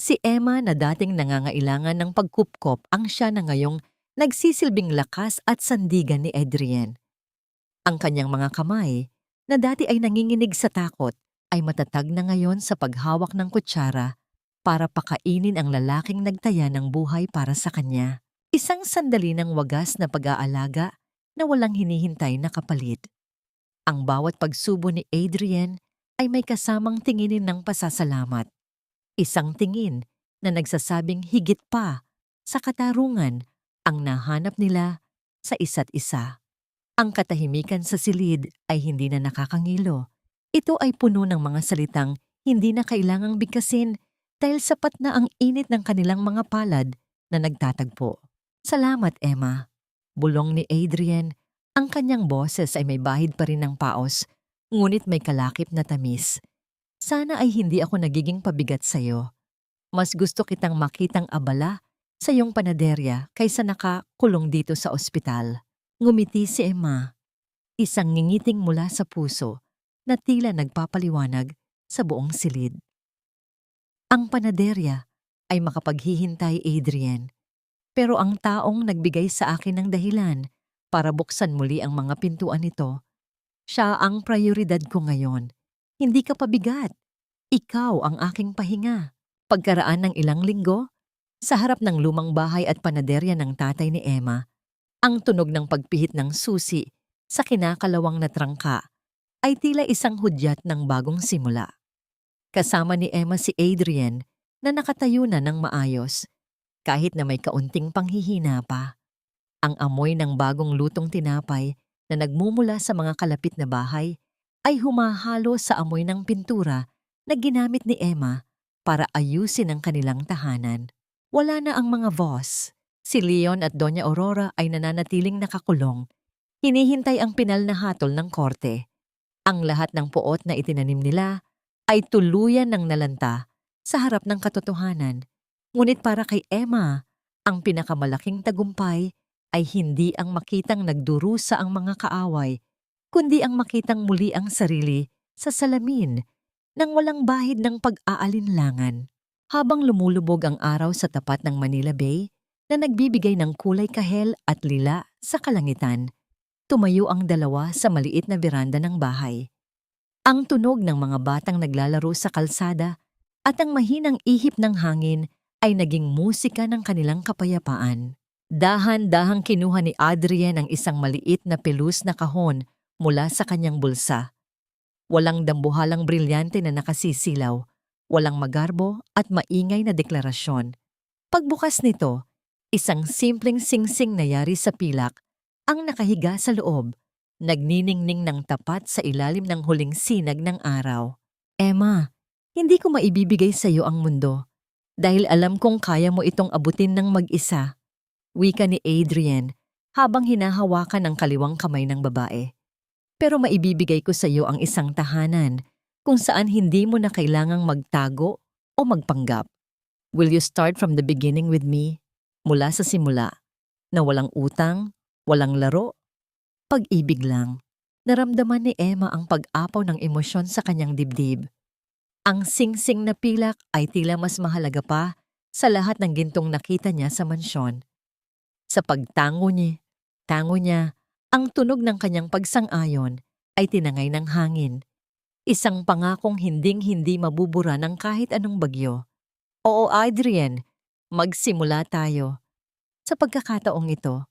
S1: Si Emma na dating nangangailangan ng pagkupkop ang siya na ngayong nagsisilbing lakas at sandigan ni Adrian. Ang kanyang mga kamay, na dati ay nanginginig sa takot, ay matatag na ngayon sa paghawak ng kutsara para pakainin ang lalaking nagtaya ng buhay para sa kanya. Isang sandali ng wagas na pag-aalaga na walang hinihintay na kapalit. Ang bawat pagsubo ni Adrian ay may kasamang tinginin ng pasasalamat. Isang tingin na nagsasabing higit pa sa katarungan ang nahanap nila sa isa't isa. Ang katahimikan sa silid ay hindi na nakakangilo. Ito ay puno ng mga salitang hindi na kailangang bigkasin dahil sapat na ang init ng kanilang mga palad na nagtatagpo. "Salamat, Emma," bulong ni Adrian. Ang kanyang boses ay may bahid pa rin ng paos, ngunit may kalakip na tamis. Sana ay hindi ako nagiging pabigat sa'yo. Mas gusto kitang makitang abala sa iyong panaderya kaysa nakakulong dito sa ospital. Ngumiti si Emma, isang ngingiting mula sa puso na tila nagpapaliwanag sa buong silid. Ang panaderya ay makapaghihintay, Adrian, pero ang taong nagbigay sa akin ng dahilan para buksan muli ang mga pintuan nito, siya ang prioridad ko ngayon. Hindi ka pabigat. Ikaw ang aking pahinga. Pagkaraan ng ilang linggo, sa harap ng lumang bahay at panaderya ng tatay ni Emma, ang tunog ng pagpihit ng susi sa kinakalawang na trangka ay tila isang hudyat ng bagong simula. Kasama ni Emma si Adrian na nakatayo na ng maayos, kahit na may kaunting panghihina pa. Ang amoy ng bagong lutong tinapay na nagmumula sa mga kalapit na bahay ay humahalo sa amoy ng pintura na ginamit ni Emma para ayusin ang kanilang tahanan. Wala na ang mga Voss. Si Leon at Doña Aurora ay nananatiling nakakulong. Hinihintay ang pinal na hatol ng korte. Ang lahat ng puot na itinanim nila ay tuluyan ng nalanta sa harap ng katotohanan. Ngunit para kay Emma, ang pinakamalaking tagumpay ay hindi ang makitang nagdurusa ang mga kaaway, kundi ang makitang muli ang sarili sa salamin nang walang bahid ng pag-aalinlangan. Habang lumulubog ang araw sa tapat ng Manila Bay na nagbibigay ng kulay kahel at lila sa kalangitan, tumayo ang dalawa sa maliit na beranda ng bahay. Ang tunog ng mga batang naglalaro sa kalsada at ang mahinang ihip ng hangin ay naging musika ng kanilang kapayapaan. Dahan-dahang kinuha ni Adrian ang isang maliit na pelus na kahon mula sa kanyang bulsa. Walang dambuhalang brilyante na nakasisilaw, walang magarbo at maingay na deklarasyon. Pagbukas nito, isang simpleng singsing na yari sa pilak ang nakahiga sa loob, nagniningning ng tapat sa ilalim ng huling sinag ng araw. Emma, hindi ko maibibigay sa iyo ang mundo dahil alam kong kaya mo itong abutin ng mag-isa, wika ni Adrian habang hinahawakan ang kaliwang kamay ng babae. Pero maibibigay ko sa iyo ang isang tahanan kung saan hindi mo na kailangang magtago o magpanggap. Will you start from the beginning with me? Mula sa simula, na walang utang, walang laro, pag-ibig lang. Naramdaman ni Emma ang pag-apaw ng emosyon sa kanyang dibdib. Ang singsing na pilak ay tila mas mahalaga pa sa lahat ng gintong nakita niya sa mansyon. Sa pagtango niya, ang tunog ng kanyang pagsang-ayon ay tinangay ng hangin. Isang pangakong hinding-hindi mabubura ng kahit anong bagyo. Oo, Adrian, magsimula tayo. Sa pagkakataong ito,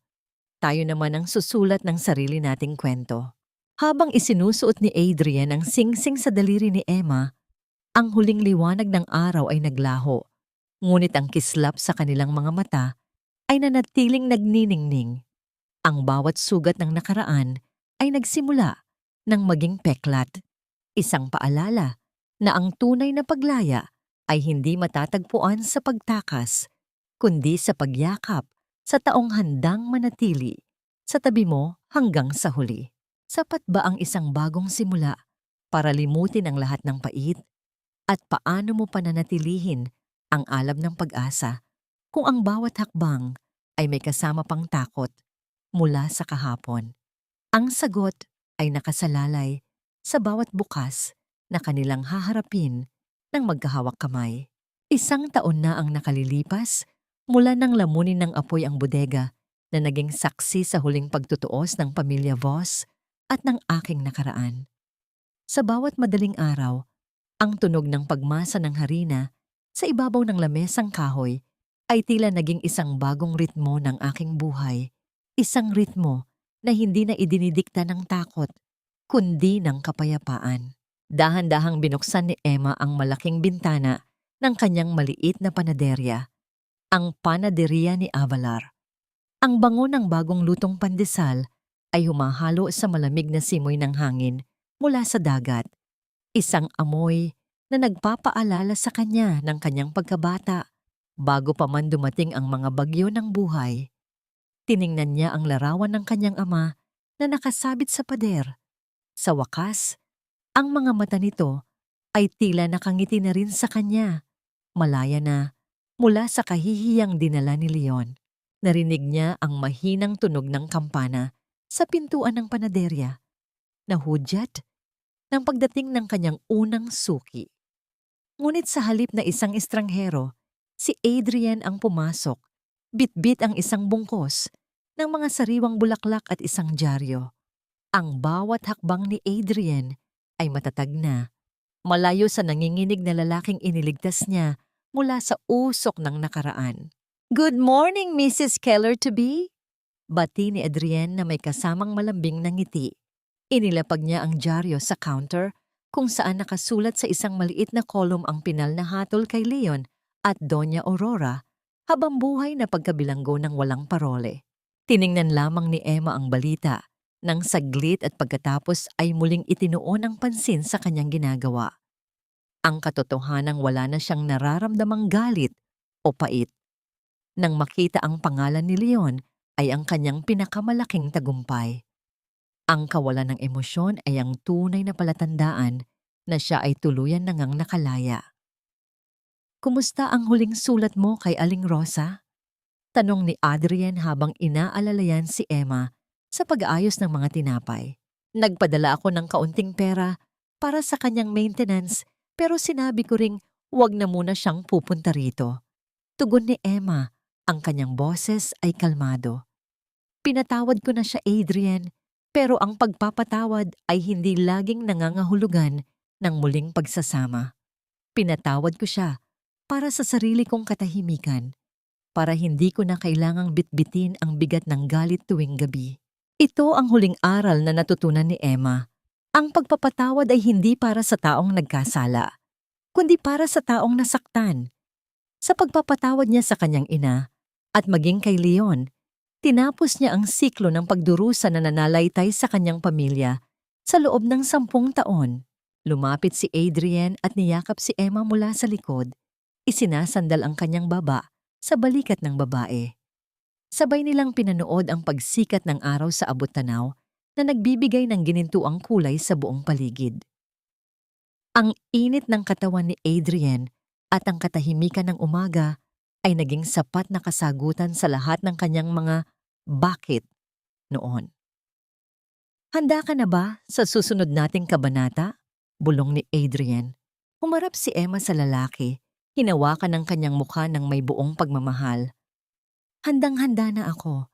S1: tayo naman ang susulat ng sarili nating kwento. Habang isinusuot ni Adrian ang singsing sa daliri ni Emma, ang huling liwanag ng araw ay naglaho, ngunit ang kislap sa kanilang mga mata ay nanatiling nagniningning. Ang bawat sugat ng nakaraan ay nagsimula ng maging peklat, isang paalala na ang tunay na paglaya ay hindi matatagpuan sa pagtakas, kundi sa pagyakap sa taong handang manatili sa tabi mo hanggang sa huli. Sapat ba ang isang bagong simula para limutin ang lahat ng pait? At paano mo pananatilihin ang alab ng pag-asa kung ang bawat hakbang ay may kasama pang takot mula sa kahapon? Ang sagot ay nakasalalay sa bawat bukas na kanilang haharapin ng magkahawak kamay. 1 taon na ang nakalilipas mula nang lamunin ng apoy ang bodega na naging saksi sa huling pagtutuos ng pamilya Voss at ng aking nakaraan. Sa bawat madaling araw, ang tunog ng pagmasa ng harina sa ibabaw ng lamesang kahoy ay tila naging isang bagong ritmo ng aking buhay. Isang ritmo na hindi na idinidikta ng takot, kundi ng kapayapaan. Dahan-dahang binuksan ni Emma ang malaking bintana ng kanyang maliit na panaderya, ang panaderya ni Avalar. Ang bango ng bagong lutong pandesal ay humahalo sa malamig na simoy ng hangin mula sa dagat. Isang amoy na nagpapaalala sa kanya ng kanyang pagkabata bago pa man dumating ang mga bagyo ng buhay. Tiningnan niya ang larawan ng kanyang ama na nakasabit sa pader. Sa wakas, ang mga mata nito ay tila nakangiti na rin sa kanya. Malaya na, mula sa kahihiyang dinala ni Leon. Narinig niya ang mahinang tunog ng kampana sa pintuan ng panaderya. Nahudyat ng pagdating ng kanyang unang suki. Ngunit sa halip na isang estranghero, si Adrian ang pumasok. Bitbit ang isang bungkos ng mga sariwang bulaklak at isang dyaryo. Ang bawat hakbang ni Adrian ay matatag na, malayo sa nanginginig na lalaking iniligtas niya mula sa usok ng nakaraan. "Good morning, Mrs. Keller-to-be!" Bati ni Adrian na may kasamang malambing na ngiti. Inilapag niya ang dyaryo sa counter kung saan nakasulat sa isang maliit na kolum ang pinal na hatol kay Leon at Doña Aurora, habang buhay na pagkabilanggo ng walang parole. Tiningnan lamang ni Emma ang balita nang saglit at pagkatapos ay muling itinuon ang pansin sa kanyang ginagawa. Ang katotohanang wala na siyang nararamdamang galit o pait. Nang makita ang pangalan ni Leon ay ang kanyang pinakamalaking tagumpay. Ang kawalan ng emosyon ay ang tunay na palatandaan na siya ay tuluyan na ngang nakalaya. "Kumusta ang huling sulat mo kay Aling Rosa?" Tanong ni Adrian habang inaalalayan si Emma sa pag-aayos ng mga tinapay. "Nagpadala ako ng kaunting pera para sa kanyang maintenance pero sinabi ko ring wag na muna siyang pupunta rito." Tugon ni Emma, ang kanyang boses ay kalmado. "Pinatawad ko na siya, Adrian, pero ang pagpapatawad ay hindi laging nangangahulugan ng muling pagsasama. Pinatawad ko siya para sa sarili kong katahimikan, para hindi ko na kailangang bitbitin ang bigat ng galit tuwing gabi." Ito ang huling aral na natutunan ni Emma. Ang pagpapatawad ay hindi para sa taong nagkasala, kundi para sa taong nasaktan. Sa pagpapatawad niya sa kanyang ina at maging kay Leon, tinapos niya ang siklo ng pagdurusa na nanalaitay sa kanyang pamilya sa loob ng 10 taon. Lumapit si Adrian at niyakap si Emma mula sa likod. Isinasandal ang kanyang baba sa balikat ng babae. Sabay nilang pinanood ang pagsikat ng araw sa abot-tanaw na nagbibigay ng ginintuang kulay sa buong paligid. Ang init ng katawan ni Adrian at ang katahimikan ng umaga ay naging sapat na kasagutan sa lahat ng kanyang mga bakit noon. "Handa ka na ba sa susunod nating kabanata?" Bulong ni Adrian. Humarap si Emma sa lalaki, hinawakan ng kanyang mukha ng may buong pagmamahal. "Handang-handa na ako.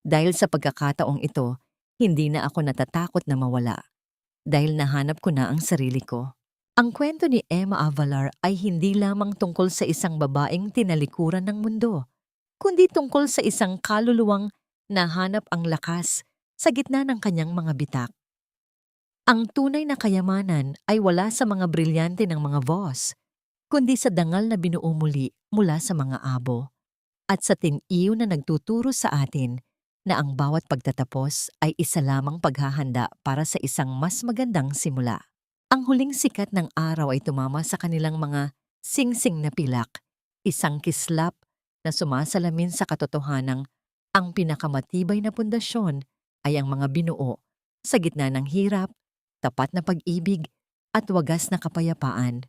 S1: Dahil sa pagkakataong ito, hindi na ako natatakot na mawala. Dahil nahanap ko na ang sarili ko." Ang kwento ni Emma Avalar ay hindi lamang tungkol sa isang babaeng tinalikuran ng mundo, kundi tungkol sa isang kaluluwang nahanap ang lakas sa gitna ng kanyang mga bitak. Ang tunay na kayamanan ay wala sa mga brilyante ng mga boss, kundi sa dangal na binuo muli mula sa mga abo, at sa tin-iw na nagtuturo sa atin na ang bawat pagtatapos ay isa lamang paghahanda para sa isang mas magandang simula. Ang huling sikat ng araw ay tumama sa kanilang mga singsing na pilak, isang kislap na sumasalamin sa katotohanang ang pinakamatibay na pundasyon ay ang mga binuo sa gitna ng hirap, tapat na pag-ibig at wagas na kapayapaan.